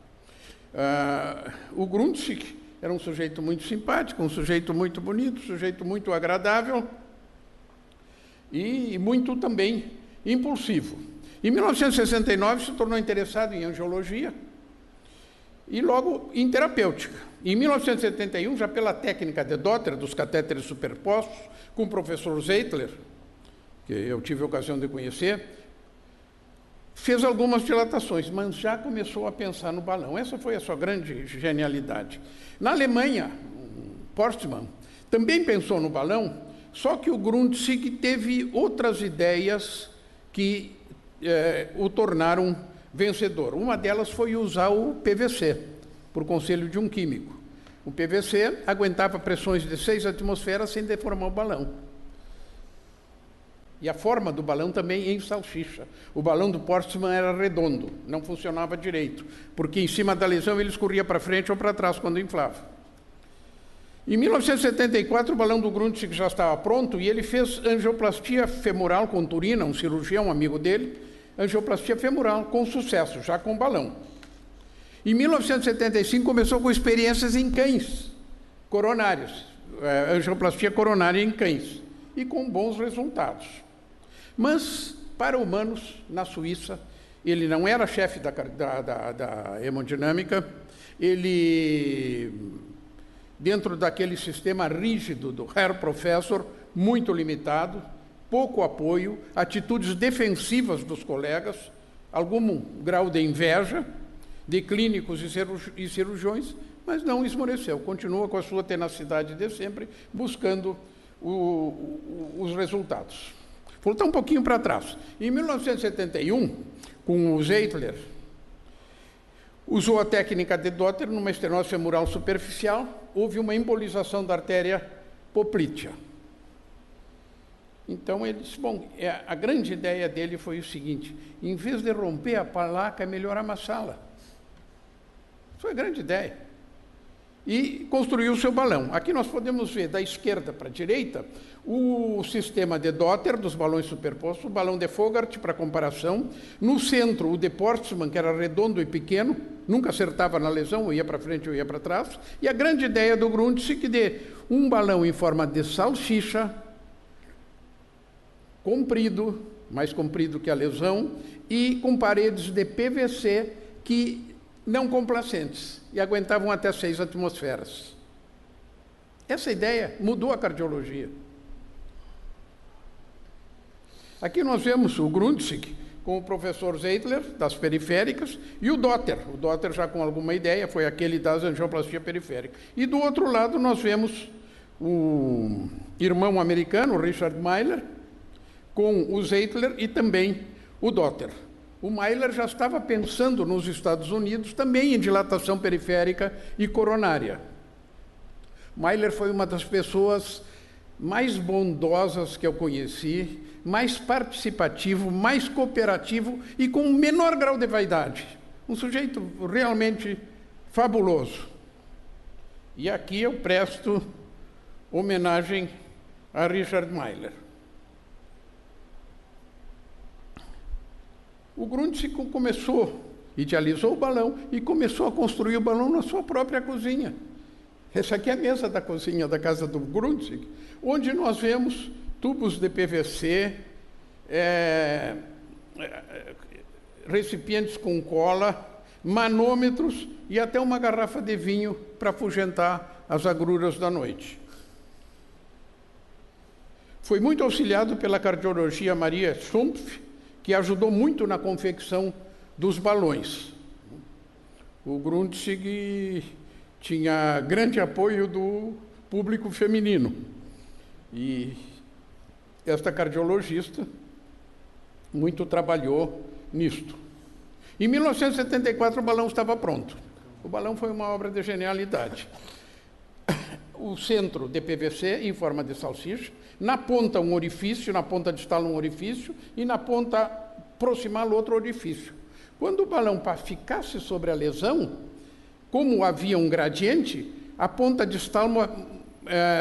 O Grundzig era um sujeito muito simpático, um sujeito muito bonito, um sujeito muito agradável e muito também impulsivo. Em 1969 se tornou interessado em angiologia e logo em terapêutica. Em 1971, já pela técnica de Dotter, dos catéteres superpostos, com o professor Zeitler, que eu tive a ocasião de conhecer, fez algumas dilatações, mas já começou a pensar no balão. Essa foi a sua grande genialidade. Na Alemanha, Postman também pensou no balão, só que o Grundzig teve outras ideias que o tornaram vencedor. Uma delas foi usar o PVC, por conselho de um químico. O PVC aguentava pressões de 6 atmosferas sem deformar o balão. E a forma do balão também em salsicha. O balão do Postman era redondo, não funcionava direito, porque em cima da lesão ele escorria para frente ou para trás quando inflava. Em 1974, o balão do Grundzig já estava pronto e ele fez angioplastia femoral com Turina, um cirurgião amigo dele, angioplastia femoral com sucesso, já com balão. Em 1975, começou com experiências em cães coronários, angioplastia coronária em cães, e com bons resultados. Mas, para humanos, na Suíça, ele não era chefe da hemodinâmica, ele, dentro daquele sistema rígido do Herr Professor, muito limitado, pouco apoio, atitudes defensivas dos colegas, algum grau de inveja de clínicos e cirurgiões, mas não esmoreceu, continua com a sua tenacidade de sempre, buscando os resultados. Vou voltar um pouquinho para trás. Em 1971, com o Zeitler, usou a técnica de Dotter numa estenose femoral superficial, houve uma embolização da artéria poplítea. Então ele disse, bom, a grande ideia dele foi o seguinte, em vez de romper a placa, é melhor amassá-la. Foi a grande ideia. E construiu o seu balão. Aqui nós podemos ver, da esquerda para a direita, o sistema de Dotter, dos balões superpostos, o balão de Fogart, para comparação. No centro, o de Postman, que era redondo e pequeno, nunca acertava na lesão, ou ia para frente ou ia para trás. E a grande ideia do Grundzig de um balão em forma de salsicha, comprido, mais comprido que a lesão, e com paredes de PVC que não complacentes, e aguentavam até 6 atmosferas. Essa ideia mudou a cardiologia. Aqui nós vemos o Grundzig com o professor Zeitler, das periféricas, e o Dotter já com alguma ideia, foi aquele das angioplastia periférica. E do outro lado nós vemos o irmão americano, Richard Meiler, com o Zeitler e também o Dotter. O Meiler já estava pensando nos Estados Unidos também em dilatação periférica e coronária. Meiler foi uma das pessoas mais bondosas que eu conheci, mais participativo, mais cooperativo e com menor grau de vaidade. Um sujeito realmente fabuloso. E aqui eu presto homenagem a Richard Meiler. O Grundzig idealizou o balão e começou a construir o balão na sua própria cozinha. Essa aqui é a mesa da cozinha da casa do Grundzig, onde nós vemos tubos de PVC, recipientes com cola, manômetros e até uma garrafa de vinho para afugentar as agruras da noite. Foi muito auxiliado pela cardiologia Maria Schumpf, que ajudou muito na confecção dos balões. O Grundzig tinha grande apoio do público feminino. E esta cardiologista muito trabalhou nisto. Em 1974, o balão estava pronto. O balão foi uma obra de genialidade. O centro de PVC em forma de salsicha, na ponta um orifício, na ponta distal um orifício e na ponta proximal outro orifício. Quando o balão ficasse sobre a lesão, como havia um gradiente, a ponta distal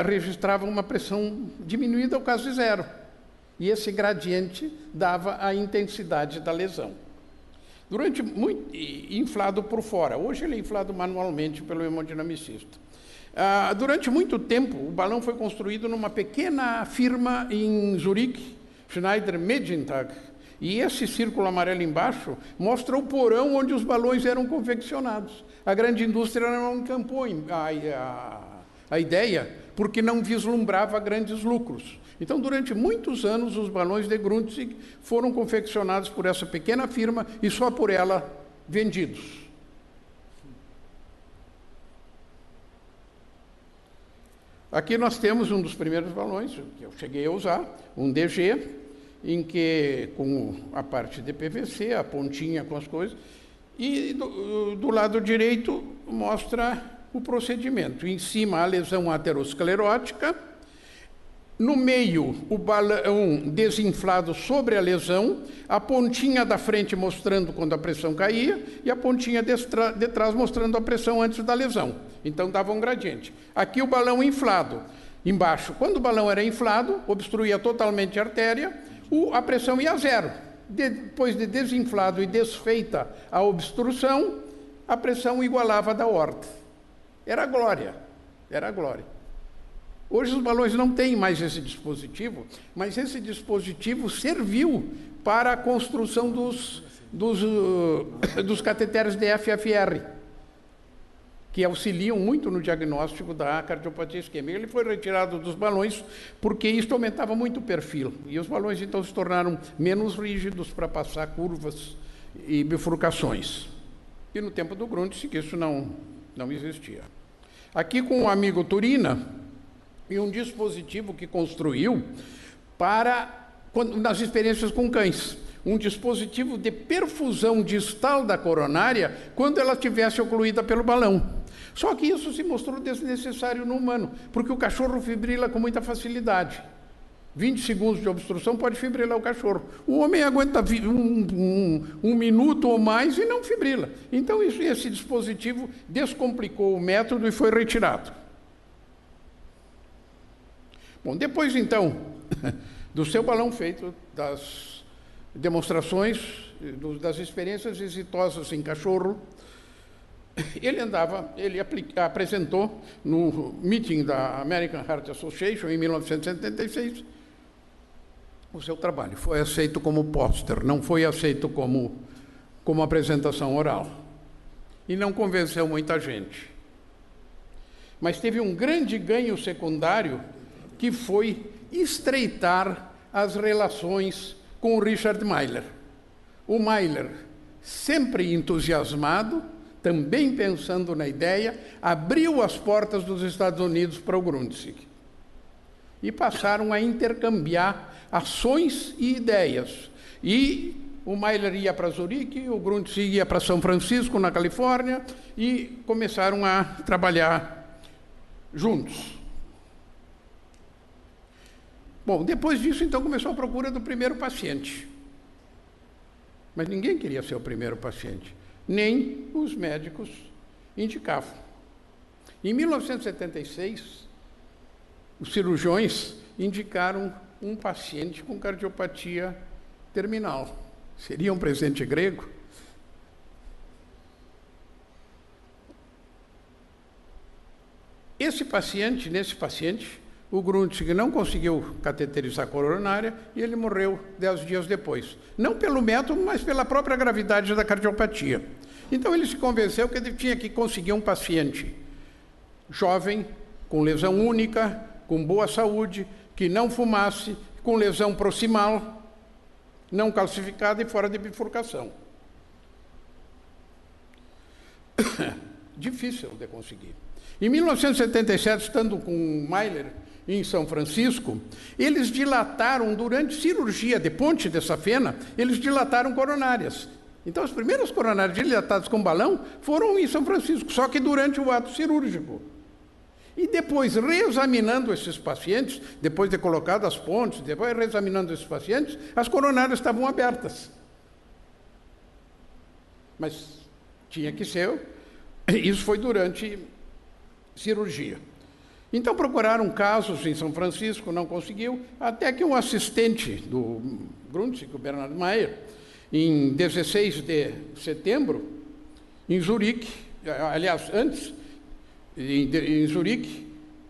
registrava uma pressão diminuída ao quase zero. E esse gradiente dava a intensidade da lesão. inflado por fora. Hoje ele é inflado manualmente pelo hemodinamicista. Durante muito tempo, o balão foi construído numa pequena firma em Zurique, Schneider Medintag, e esse círculo amarelo embaixo mostra o porão onde os balões eram confeccionados. A grande indústria não encampou a ideia, porque não vislumbrava grandes lucros. Então, durante muitos anos, os balões de Grundzig foram confeccionados por essa pequena firma e só por ela vendidos. Aqui nós temos um dos primeiros balões que eu cheguei a usar, um DG, em que, com a parte de PVC, a pontinha com as coisas, e do lado direito mostra o procedimento. Em cima, a lesão aterosclerótica, no meio, o balão desinflado sobre a lesão, a pontinha da frente mostrando quando a pressão caía e a pontinha de trás mostrando a pressão antes da lesão. Então, dava um gradiente. Aqui o balão inflado. Embaixo, quando o balão era inflado, obstruía totalmente a artéria, a pressão ia a zero. Depois de desinflado e desfeita a obstrução, a pressão igualava a da aorta. Era glória, era glória. Hoje os balões não têm mais esse dispositivo, mas esse dispositivo serviu para a construção dos cateteres de FFR, que auxiliam muito no diagnóstico da cardiopatia isquêmica. Ele foi retirado dos balões porque isso aumentava muito o perfil. E os balões, então, se tornaram menos rígidos para passar curvas e bifurcações. E no tempo do Grundzig isso não existia. Aqui com o amigo Turina, e um dispositivo que construiu nas experiências com cães. Um dispositivo de perfusão distal da coronária quando ela estivesse ocluída pelo balão. Só que isso se mostrou desnecessário no humano, porque o cachorro fibrila com muita facilidade. 20 segundos de obstrução pode fibrilar o cachorro. O homem aguenta um minuto ou mais e não fibrila. Então, esse dispositivo descomplicou o método e foi retirado. Bom, depois, então, do seu balão feito, das demonstrações, das experiências exitosas em cachorro, ele apresentou no meeting da American Heart Association, em 1976, o seu trabalho. Foi aceito como póster, não foi aceito como apresentação oral. E não convenceu muita gente. Mas teve um grande ganho secundário, que foi estreitar as relações com o Richard Meiler. O Meiler, sempre entusiasmado, também pensando na ideia, abriu as portas dos Estados Unidos para o Grundzig. E passaram a intercambiar ações e ideias. E o Meiler ia para Zurique, o Grundzig ia para São Francisco, na Califórnia, e começaram a trabalhar juntos. Bom, depois disso, então, começou a procura do primeiro paciente. Mas ninguém queria ser o primeiro paciente. Nem os médicos indicavam. Em 1976, os cirurgiões indicaram um paciente com cardiopatia terminal. Seria um presente grego? Nesse paciente, o Grundzig não conseguiu cateterizar a coronária e ele morreu 10 dias depois. Não pelo método, mas pela própria gravidade da cardiopatia. Então ele se convenceu que ele tinha que conseguir um paciente jovem, com lesão única, com boa saúde, que não fumasse, com lesão proximal, não calcificada e fora de bifurcação. Difícil de conseguir. Em 1977, estando com o Meiler em São Francisco, eles dilataram, durante cirurgia de ponte de safena, eles dilataram coronárias. Então, as primeiras coronárias dilatadas com balão foram em São Francisco, só que durante o ato cirúrgico. E depois, reexaminando esses pacientes, depois de colocado as pontes, depois reexaminando esses pacientes, as coronárias estavam abertas. Mas tinha que ser, isso foi durante cirurgia. Então procuraram casos em São Francisco, não conseguiu, até que um assistente do Grundzig, o Bernard Meyer, em 16 de setembro, em Zurique, aliás, antes, em Zurique,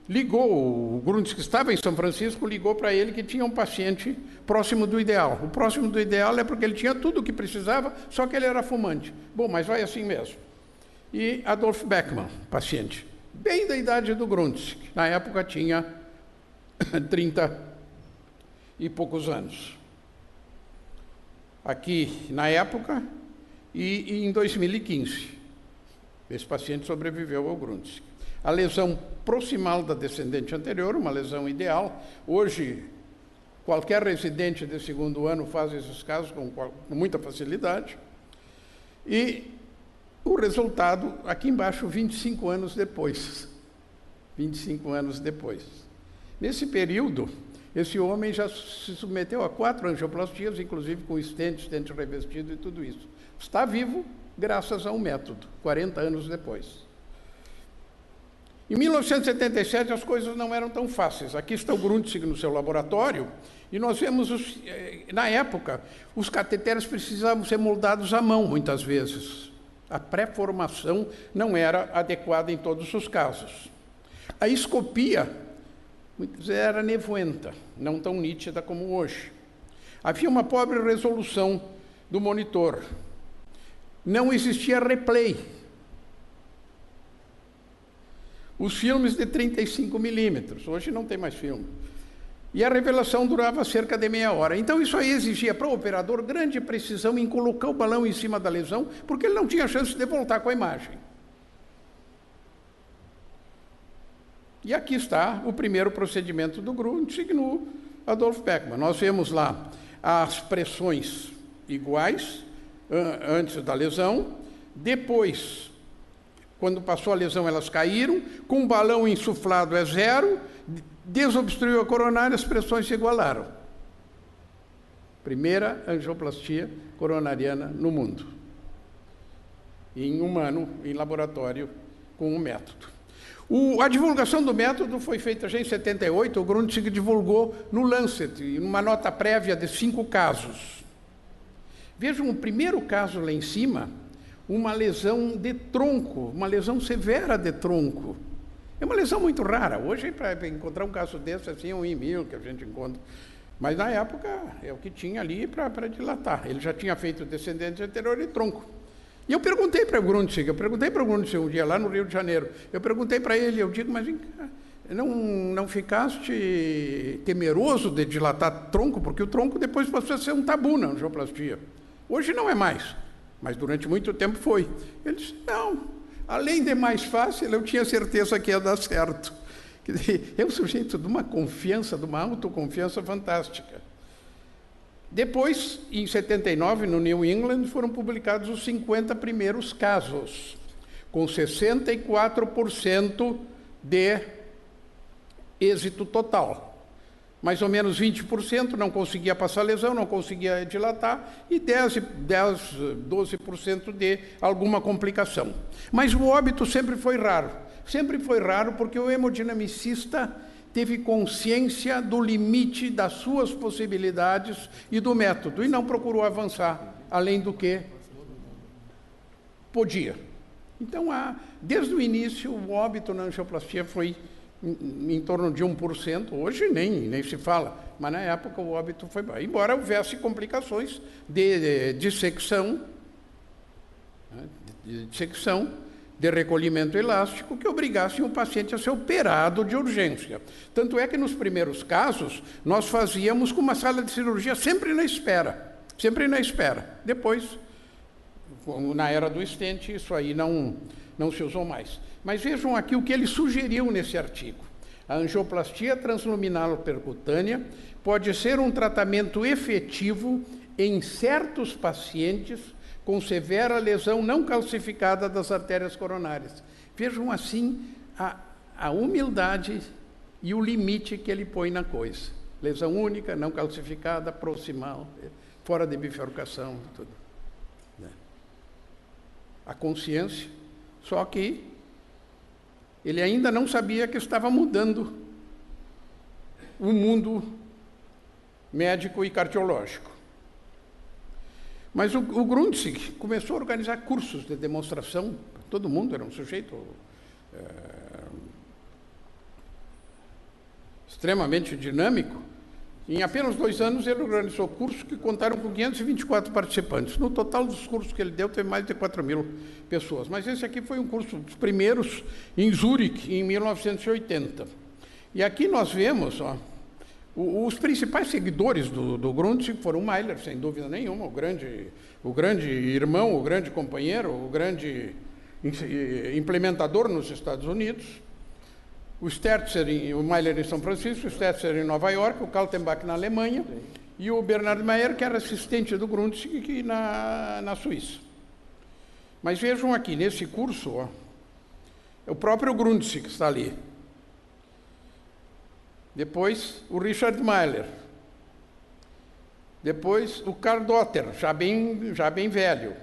ligou, o Grundzig, que estava em São Francisco, ligou para ele que tinha um paciente próximo do ideal. O próximo do ideal é porque ele tinha tudo o que precisava, só que ele era fumante. Bom, mas vai assim mesmo. E Adolf Beckmann, paciente, bem da idade do Grundzig, na época tinha 30 e poucos anos. Aqui, na época, e em 2015, esse paciente sobreviveu ao Grundzig. A lesão proximal da descendente anterior, uma lesão ideal. Hoje, qualquer residente de segundo ano faz esses casos com muita facilidade. E o resultado, aqui embaixo, 25 anos depois. 25 anos depois. Nesse período, esse homem já se submeteu a 4 angioplastias, inclusive com estente revestido e tudo isso. Está vivo graças a um método, 40 anos depois. Em 1977, as coisas não eram tão fáceis. Aqui está o Grundzig no seu laboratório, e nós vemos, na época, os cateteres precisavam ser moldados à mão, muitas vezes. A pré-formação não era adequada em todos os casos. A escopia era nevoenta, não tão nítida como hoje. Havia uma pobre resolução do monitor. Não existia replay. Os filmes de 35 milímetros, hoje não tem mais filme. E a revelação durava cerca de meia hora. Então isso aí exigia para o operador grande precisão em colocar o balão em cima da lesão, porque ele não tinha chance de voltar com a imagem. E aqui está o primeiro procedimento do Grundzig no Adolf Beckmann. Nós vemos lá as pressões iguais antes da lesão, depois, quando passou a lesão, elas caíram, com o balão insuflado é 0, desobstruiu a coronária, as pressões se igualaram. Primeira angioplastia coronariana no mundo. Em humano, em laboratório, com o método. A divulgação do método foi feita já em 78, o Grundzig divulgou no Lancet, em uma nota prévia de 5 casos. Vejam o primeiro caso lá em cima, uma lesão de tronco, uma lesão severa de tronco. É uma lesão muito rara. Hoje, para encontrar um caso desse, assim, é 1 em 1000 que a gente encontra. Mas, na época, é o que tinha ali para dilatar. Ele já tinha feito descendente anterior e tronco. E eu perguntei para o Grundzig, um dia lá no Rio de Janeiro. Eu perguntei para ele, eu digo, mas não ficaste temeroso de dilatar tronco? Porque o tronco depois passou a ser um tabu na angioplastia. Hoje não é mais, mas durante muito tempo foi. Ele disse, não, além de mais fácil, eu tinha certeza que ia dar certo. Quer dizer, é um sujeito de uma confiança, de uma autoconfiança fantástica. Depois, em 79, no New England, foram publicados os 50 primeiros casos, com 64% de êxito total. Mais ou menos 20% não conseguia passar lesão, não conseguia dilatar, e 12% de alguma complicação. Mas o óbito sempre foi raro. Sempre foi raro porque o hemodinamicista teve consciência do limite das suas possibilidades e do método, e não procurou avançar além do que podia. Então, desde o início, o óbito na angioplastia foi em torno de 1%, hoje nem se fala, mas na época o óbito foi baixo, embora houvesse complicações de dissecção, de recolhimento elástico, que obrigassem o paciente a ser operado de urgência. Tanto é que nos primeiros casos, nós fazíamos com uma sala de cirurgia sempre na espera. Depois, na era do stent, isso aí não se usou mais. Mas vejam aqui o que ele sugeriu nesse artigo. A angioplastia transluminal percutânea pode ser um tratamento efetivo em certos pacientes com severa lesão não calcificada das artérias coronárias. Vejam assim a humildade e o limite que ele põe na coisa. Lesão única, não calcificada, proximal, fora de bifurcação, tudo. A consciência, só que ele ainda não sabia que estava mudando o mundo médico e cardiológico. Mas o Grundzig começou a organizar cursos de demonstração. Todo mundo era um sujeito extremamente dinâmico. Em apenas 2 anos, ele organizou cursos que contaram com 524 participantes. No total dos cursos que ele deu, teve mais de 4.000 pessoas. Mas esse aqui foi um curso dos primeiros em Zurique, em 1980. E aqui nós vemos, ó, os principais seguidores do Grundzig foram o Myler, sem dúvida nenhuma, o grande irmão, o grande companheiro, o grande implementador nos Estados Unidos. O Sterzer, o Myler em São Francisco, o Sterzer em Nova York, o Kaltenbach na Alemanha e o Bernard Meyer, que era assistente do Grundzig aqui na Suíça. Mas vejam aqui, nesse curso, ó, o próprio Grundzig está ali. Depois, o Richard Myler. Depois, o Karl Dotter, já bem velho.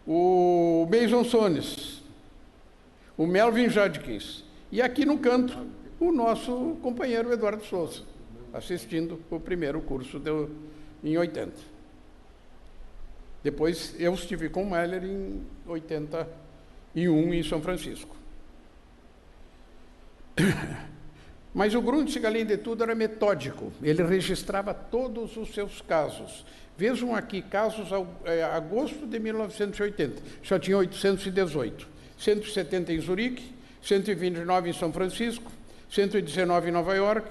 O Mason Sones. O Melvin Judkins. E aqui no canto, o nosso companheiro Eduardo Souza, assistindo o primeiro curso em 80. Depois, eu estive com o Myler em 81, em São Francisco. Mas o Grundzig, além de tudo, era metódico. Ele registrava todos os seus casos. Vejam aqui, casos agosto de 1980. Já tinha 818. 170 em Zurique, 129 em São Francisco, 119 em Nova York,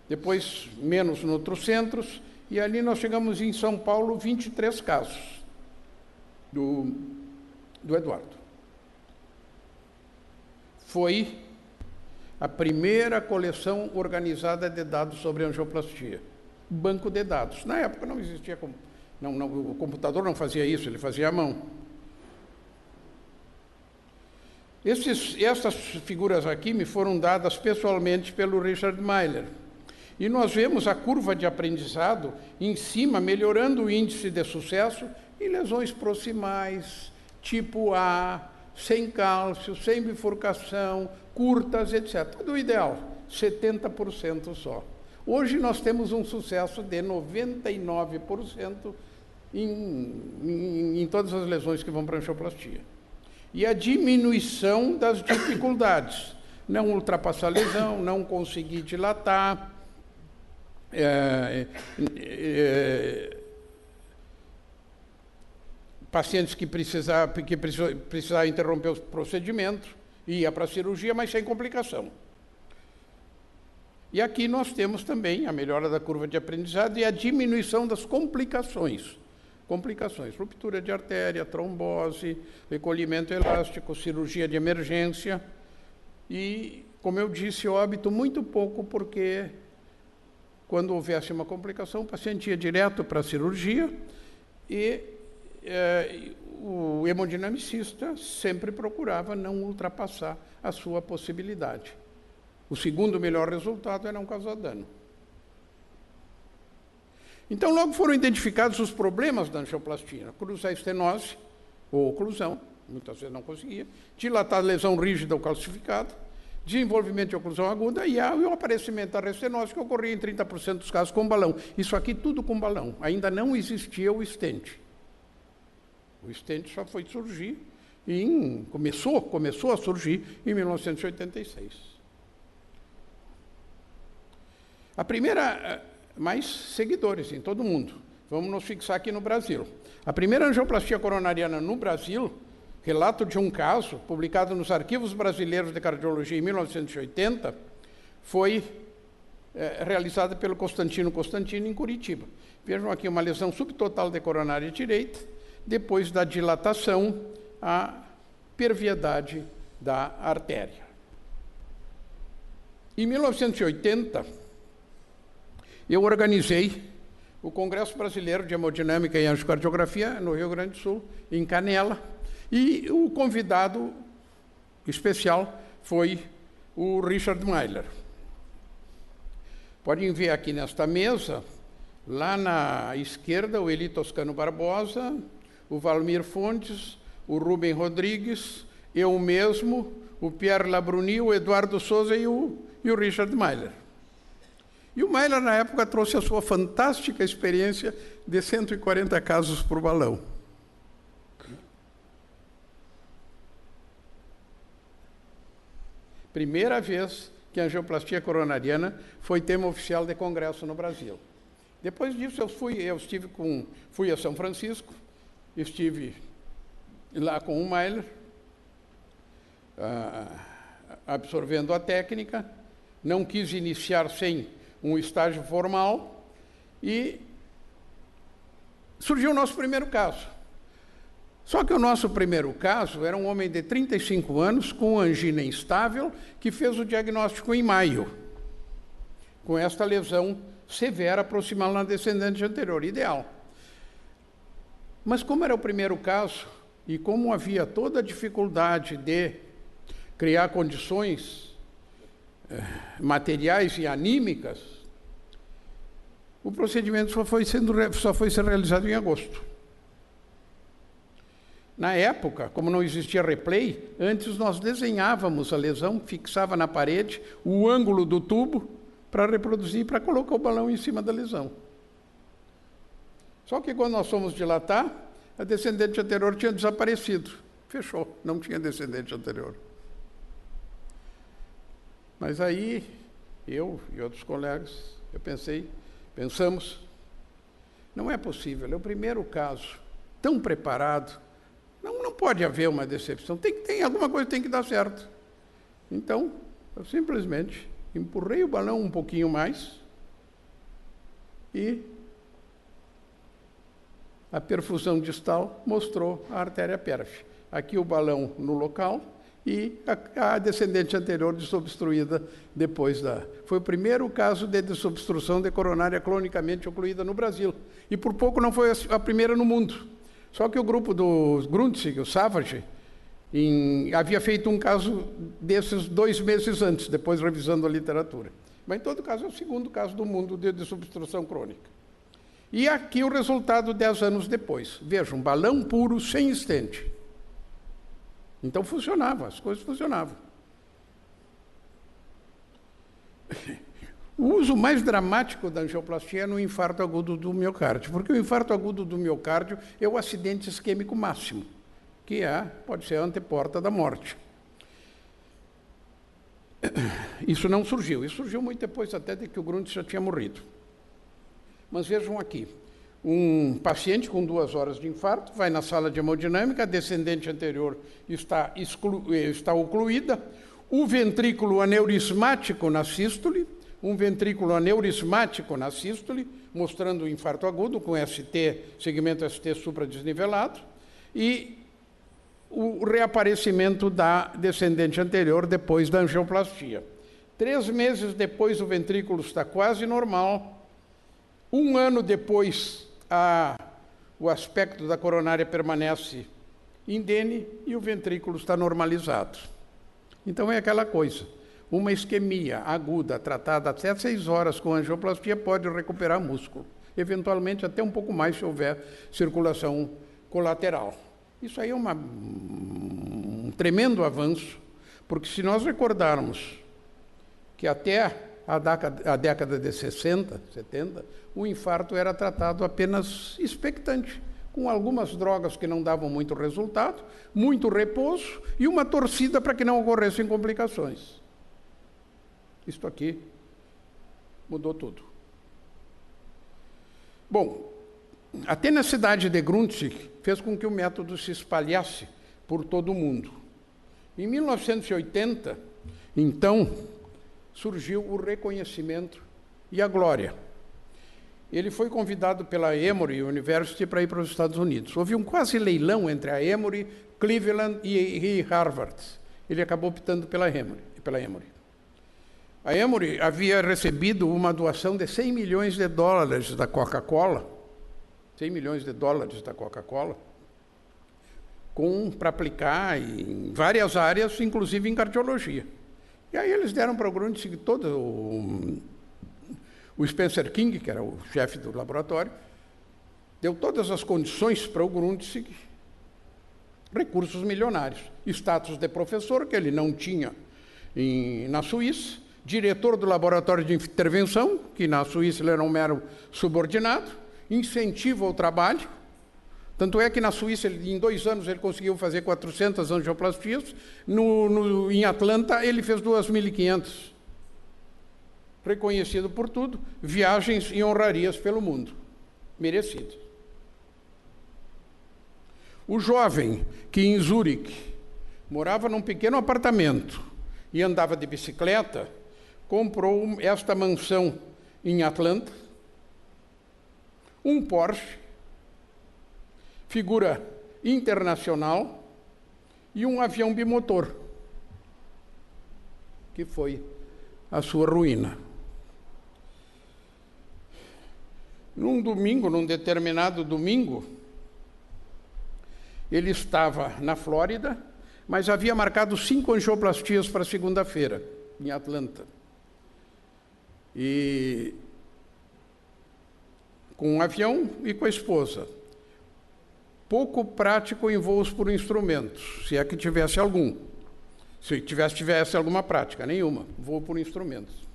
depois menos em outros centros, e ali nós chegamos em São Paulo, 23 casos do Eduardo. Foi a primeira coleção organizada de dados sobre angioplastia. Banco de dados. Na época não existia, o computador não fazia isso, ele fazia à mão. Essas figuras aqui me foram dadas pessoalmente pelo Richard Myler. E nós vemos a curva de aprendizado em cima, melhorando o índice de sucesso em lesões proximais, tipo A, sem cálcio, sem bifurcação, curtas, etc. Tudo ideal, 70% só. Hoje nós temos um sucesso de 99% em todas as lesões que vão para a angioplastia. E a diminuição das dificuldades. Não ultrapassar a lesão, não conseguir dilatar, pacientes que precisavam interromper o procedimento, ia para a cirurgia, mas sem complicação. E aqui nós temos também a melhora da curva de aprendizado e a diminuição das complicações. Ruptura de artéria, trombose, recolhimento elástico, cirurgia de emergência e, como eu disse, óbito muito pouco, porque quando houvesse uma complicação, o paciente ia direto para a cirurgia e o hemodinamicista sempre procurava não ultrapassar a sua possibilidade. O segundo melhor resultado é não causar dano. Então, logo foram identificados os problemas da angioplastia. Cruzar a estenose, ou oclusão, muitas vezes não conseguia, dilatar a lesão rígida ou calcificada, desenvolvimento de oclusão aguda e o aparecimento da restenose, que ocorria em 30% dos casos com balão. Isso aqui tudo com balão. Ainda não existia o stent. O stent só foi surgir, começou a surgir em 1986. A primeira... mais seguidores em todo o mundo. Vamos nos fixar aqui no Brasil. A primeira angioplastia coronariana no Brasil, relato de um caso, publicado nos Arquivos Brasileiros de Cardiologia em 1980, foi realizada pelo Constantino em Curitiba. Vejam aqui uma lesão subtotal de coronária direita, depois da dilatação, a perviedade da artéria. Em 1980, eu organizei o Congresso Brasileiro de Hemodinâmica e Angiocardiografia no Rio Grande do Sul, em Canela, e o convidado especial foi o Richard Myler. Podem ver aqui nesta mesa, lá na esquerda, o Eli Toscano Barbosa, o Valmir Fontes, o Rubem Rodrigues, eu mesmo, o Pierre Labruni, o Eduardo Souza e o Richard Myler. E o Myler, na época, trouxe a sua fantástica experiência de 140 casos por balão. Primeira vez que a angioplastia coronariana foi tema oficial de congresso no Brasil. Depois disso, fui a São Francisco, estive lá com o Mailer, absorvendo a técnica, não quis iniciar sem um estágio formal e surgiu o nosso primeiro caso. Só que o nosso primeiro caso era um homem de 35 anos com angina instável que fez o diagnóstico em maio, com esta lesão severa proximal na descendente anterior, ideal. Mas como era o primeiro caso e como havia toda a dificuldade de criar condições materiais e anímicas, o procedimento só foi ser realizado em agosto. Na época, como não existia replay, antes nós desenhávamos a lesão, fixava na parede o ângulo do tubo para reproduzir, para colocar o balão em cima da lesão. Só que quando nós fomos dilatar, a descendente anterior tinha desaparecido. Fechou, não tinha descendente anterior. Mas aí, eu e outros colegas, pensamos, não é possível, é o primeiro caso tão preparado, não pode haver uma decepção, alguma coisa tem que dar certo. Então, eu simplesmente empurrei o balão um pouquinho mais e a perfusão distal mostrou a artéria pérfica. Aqui o balão no local e a descendente anterior desobstruída depois da... Foi o primeiro caso de desobstrução de coronária cronicamente ocluída no Brasil. E por pouco não foi a primeira no mundo. Só que o grupo do Grundzig, o Savage, havia feito um caso desses 2 meses antes, depois revisando a literatura. Mas, em todo caso, é o segundo caso do mundo de desobstrução crônica. E aqui o resultado 10 anos depois. Veja, um balão puro, sem stent. Então, funcionava, as coisas funcionavam. O uso mais dramático da angioplastia é no infarto agudo do miocárdio, porque o infarto agudo do miocárdio é o acidente isquêmico máximo, que pode ser a anteporta da morte. Isso não surgiu, isso surgiu muito depois até de que o Grundzig já tinha morrido. Mas vejam aqui, um paciente com 2 horas de infarto vai na sala de hemodinâmica, a descendente anterior está ocluída, o ventrículo aneurismático na sístole, mostrando o infarto agudo com segmento ST supradesnivelado, e o reaparecimento da descendente anterior depois da angioplastia. 3 meses depois, o ventrículo está quase normal. 1 ano depois, o aspecto da coronária permanece indene e o ventrículo está normalizado. Então, é aquela coisa. Uma isquemia aguda tratada até 6 horas com angioplastia pode recuperar músculo, eventualmente até um pouco mais se houver circulação colateral. Isso aí é um tremendo avanço, porque se nós recordarmos que até a década de 60, 70, o infarto era tratado apenas expectante, com algumas drogas que não davam muito resultado, muito repouso e uma torcida para que não ocorressem complicações. Isto aqui mudou tudo. Bom, a tenacidade de Grundzig fez com que o método se espalhasse por todo o mundo. Em 1980, então, surgiu o reconhecimento e a glória. Ele foi convidado pela Emory University para ir para os Estados Unidos. Houve um quase leilão entre a Emory, Cleveland e Harvard. Ele acabou optando pela Emory. A Emory havia recebido uma doação de $100 milhões da Coca-Cola, $100 milhões da Coca-Cola, para aplicar em várias áreas, inclusive em cardiologia. E aí eles deram para o Grundzig todo o Spencer King, que era o chefe do laboratório, deu todas as condições para o Grundzig, recursos milionários, status de professor, que ele não tinha na Suíça, diretor do laboratório de intervenção, que na Suíça ele era um mero subordinado, incentiva o trabalho. Tanto é que na Suíça, em 2 anos, ele conseguiu fazer 400 angioplastias. Em Atlanta, ele fez 2.500. Reconhecido por tudo, viagens e honrarias pelo mundo. Merecido. O jovem que em Zurique morava num pequeno apartamento e andava de bicicleta, comprou esta mansão em Atlanta, um Porsche, figura internacional, e um avião bimotor, que foi a sua ruína. Num determinado domingo, ele estava na Flórida, mas havia marcado 5 angioplastias para segunda-feira, em Atlanta. E com um avião e com a esposa. Pouco prático em voos por instrumentos, se é que tivesse algum. Se tivesse alguma prática, nenhuma, voo por instrumentos.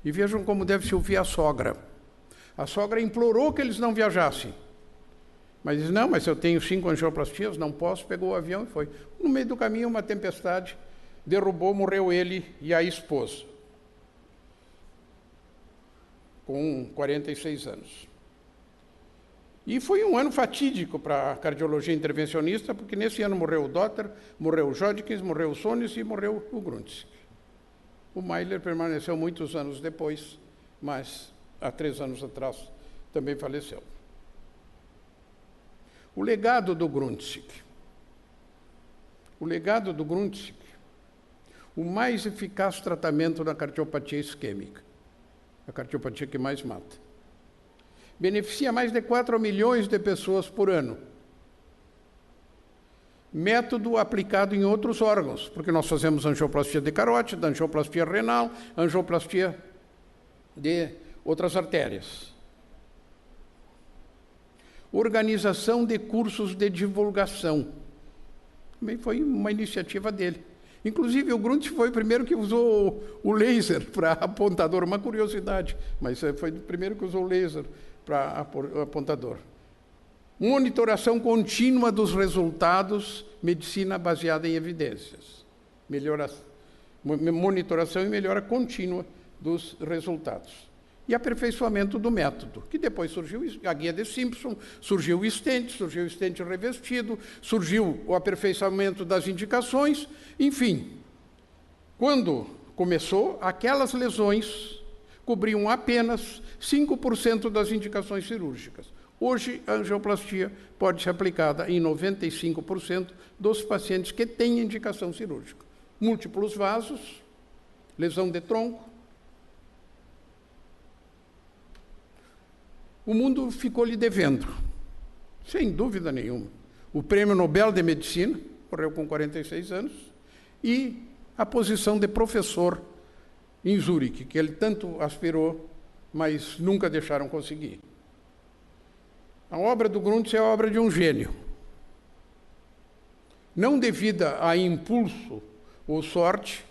E vejam como deve se ouvir a sogra. A sogra implorou que eles não viajassem. Mas disse, não, mas eu tenho 5 angioplastias, não posso, pegou o avião e foi. No meio do caminho, uma tempestade derrubou, morreu ele e a esposa, com 46 anos. E foi um ano fatídico para a cardiologia intervencionista, porque nesse ano morreu o Dotter, morreu o Jodkins, morreu o Sonis e morreu o Gruntzig. O Mailer permaneceu muitos anos depois, mas há 3 anos atrás também faleceu. O legado do Gruntzig. O legado do Gruntzig, o mais eficaz tratamento da cardiopatia isquêmica, a cardiopatia que mais mata. Beneficia mais de 4 milhões de pessoas por ano. Método aplicado em outros órgãos, porque nós fazemos angioplastia de carótida, angioplastia renal, angioplastia de outras artérias. Organização de cursos de divulgação. Também foi uma iniciativa dele. Inclusive, o Gruntzig foi o primeiro que usou o laser para apontador. Uma curiosidade, mas foi o primeiro que usou o laser para apontador. Monitoração contínua dos resultados, medicina baseada em evidências. Monitoração e melhora contínua dos resultados. E aperfeiçoamento do método, que depois surgiu a guia de Simpson, surgiu o stent revestido, surgiu o aperfeiçoamento das indicações, enfim. Quando começou, aquelas lesões cobriam apenas 5% das indicações cirúrgicas. Hoje, a angioplastia pode ser aplicada em 95% dos pacientes que têm indicação cirúrgica. Múltiplos vasos, lesão de tronco. O mundo ficou lhe devendo, sem dúvida nenhuma. O Prêmio Nobel de Medicina, morreu com 46 anos, e a posição de professor em Zurique, que ele tanto aspirou, mas nunca deixaram conseguir. A obra do Gruntzig é a obra de um gênio. Não devida a impulso ou sorte,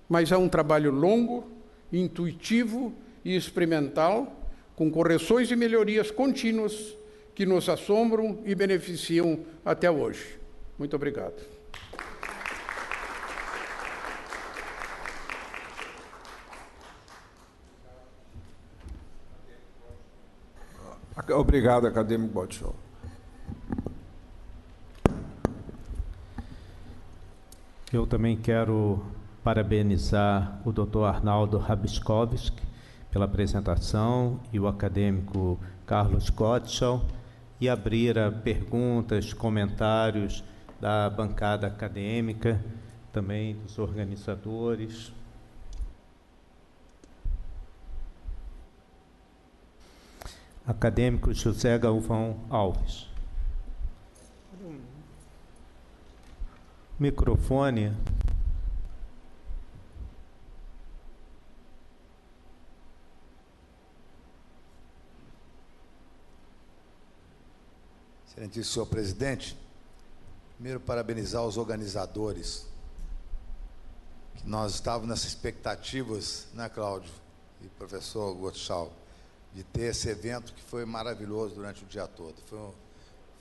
mas a um trabalho longo, intuitivo e experimental, com correções e melhorias contínuas que nos assombram e beneficiam até hoje. Muito obrigado. Obrigado, acadêmico Botschall. Eu também quero parabenizar o Dr. Arnaldo Rabiskovski pela apresentação e o acadêmico Carlos Gottschall, e abrir a perguntas, comentários da bancada acadêmica, também dos organizadores. Acadêmico José Galvão Alves. Microfone. Excelentíssimo senhor presidente, primeiro parabenizar os organizadores, que nós estávamos nessas expectativas, né, Cláudio e professor Gottschall, de ter esse evento que foi maravilhoso durante o dia todo. Foi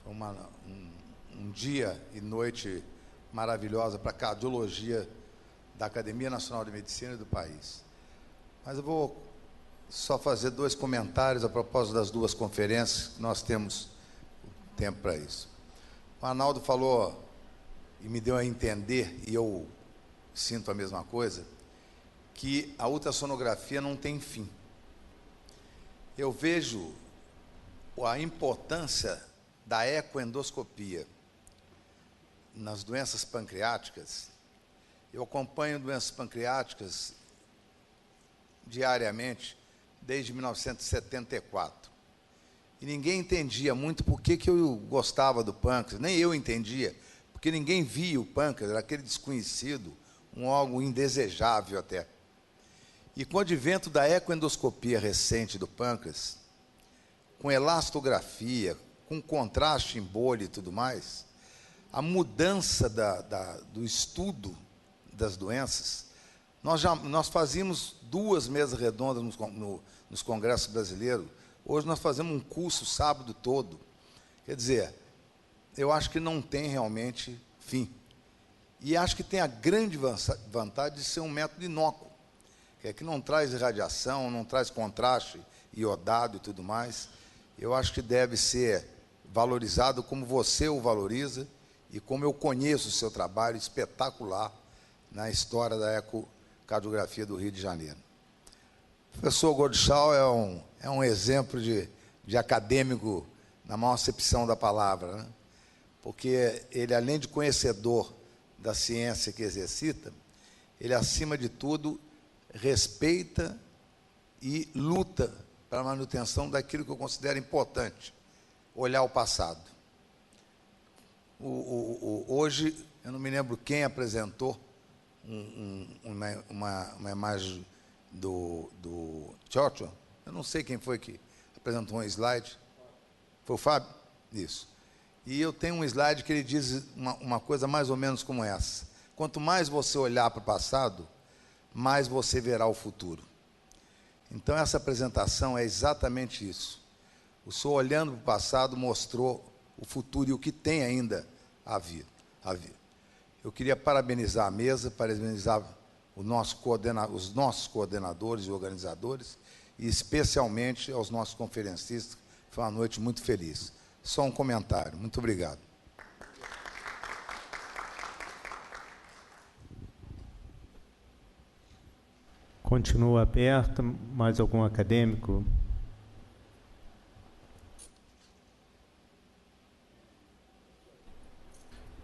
um dia e noite maravilhosa para a cardiologia da Academia Nacional de Medicina e do país. Mas eu vou só fazer 2 comentários a propósito das 2 conferências, que nós temos tempo para isso. O Arnaldo falou e me deu a entender, e eu sinto a mesma coisa, que a ultrassonografia não tem fim. Eu vejo a importância da ecoendoscopia nas doenças pancreáticas. Eu acompanho doenças pancreáticas diariamente desde 1974. E ninguém entendia muito por que eu gostava do pâncreas, nem eu entendia, porque ninguém via o pâncreas, era aquele desconhecido, um órgão indesejável até. E com o advento da ecoendoscopia recente do pâncreas, com elastografia, com contraste em bolha e tudo mais, a mudança do estudo das doenças, nós fazíamos 2 mesas redondas nos congressos brasileiros, hoje nós fazemos um curso sábado todo. Quer dizer, eu acho que não tem realmente fim. E acho que tem a grande vantagem de ser um método inócuo, que não traz irradiação, não traz contraste iodado e tudo mais. Eu acho que deve ser valorizado como você o valoriza e como eu conheço o seu trabalho espetacular na história da ecocardiografia do Rio de Janeiro. O professor Godeschal é um exemplo de acadêmico na maior acepção da palavra, né? Porque ele, além de conhecedor da ciência que exercita, ele, acima de tudo, respeita e luta para a manutenção daquilo que eu considero importante, olhar o passado. Hoje, eu não me lembro quem apresentou uma imagem do Churchill, eu não sei quem foi que apresentou um slide, foi o Fábio? Isso. E eu tenho um slide que ele diz uma coisa mais ou menos como essa: quanto mais você olhar para o passado, mais você verá o futuro. Então, essa apresentação é exatamente isso. O senhor, olhando para o passado, mostrou o futuro e o que tem ainda a vir. Eu queria parabenizar a mesa, parabenizar os nossos coordenadores e organizadores, e especialmente aos nossos conferencistas. Foi uma noite muito feliz. Só um comentário. Muito obrigado. Continua aberta. Mais algum acadêmico?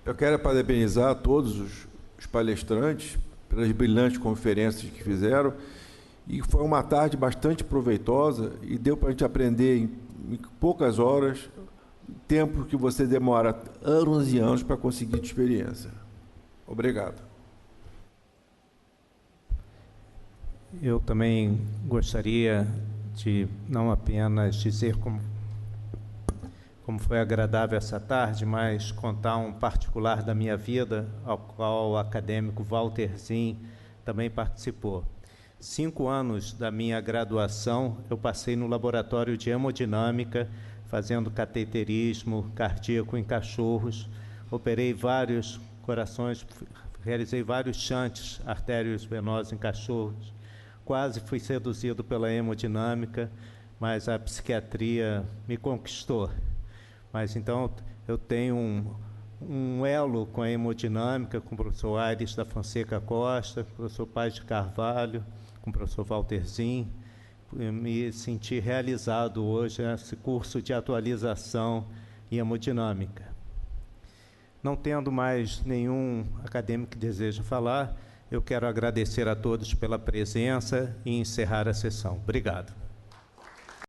Eu quero parabenizar a todos os palestrantes pelas brilhantes conferências que fizeram, e foi uma tarde bastante proveitosa e deu para a gente aprender em poucas horas, tempo que você demora anos e anos para conseguir de experiência. Obrigado. Eu também gostaria de não apenas dizer como foi agradável essa tarde, mas contar um particular da minha vida, ao qual o acadêmico Walter Zin também participou. 5 anos da minha graduação, eu passei no laboratório de hemodinâmica, fazendo cateterismo cardíaco em cachorros, operei vários corações, realizei vários shunts artérios venosos em cachorros, quase fui seduzido pela hemodinâmica, mas a psiquiatria me conquistou. Mas então eu tenho um elo com a hemodinâmica, com o professor Aires da Fonseca Costa, com o professor Paz de Carvalho, com o professor Walter Zin. Eu me senti realizado hoje nesse curso de atualização em hemodinâmica. Não tendo mais nenhum acadêmico que deseja falar, eu quero agradecer a todos pela presença e encerrar a sessão. Obrigado.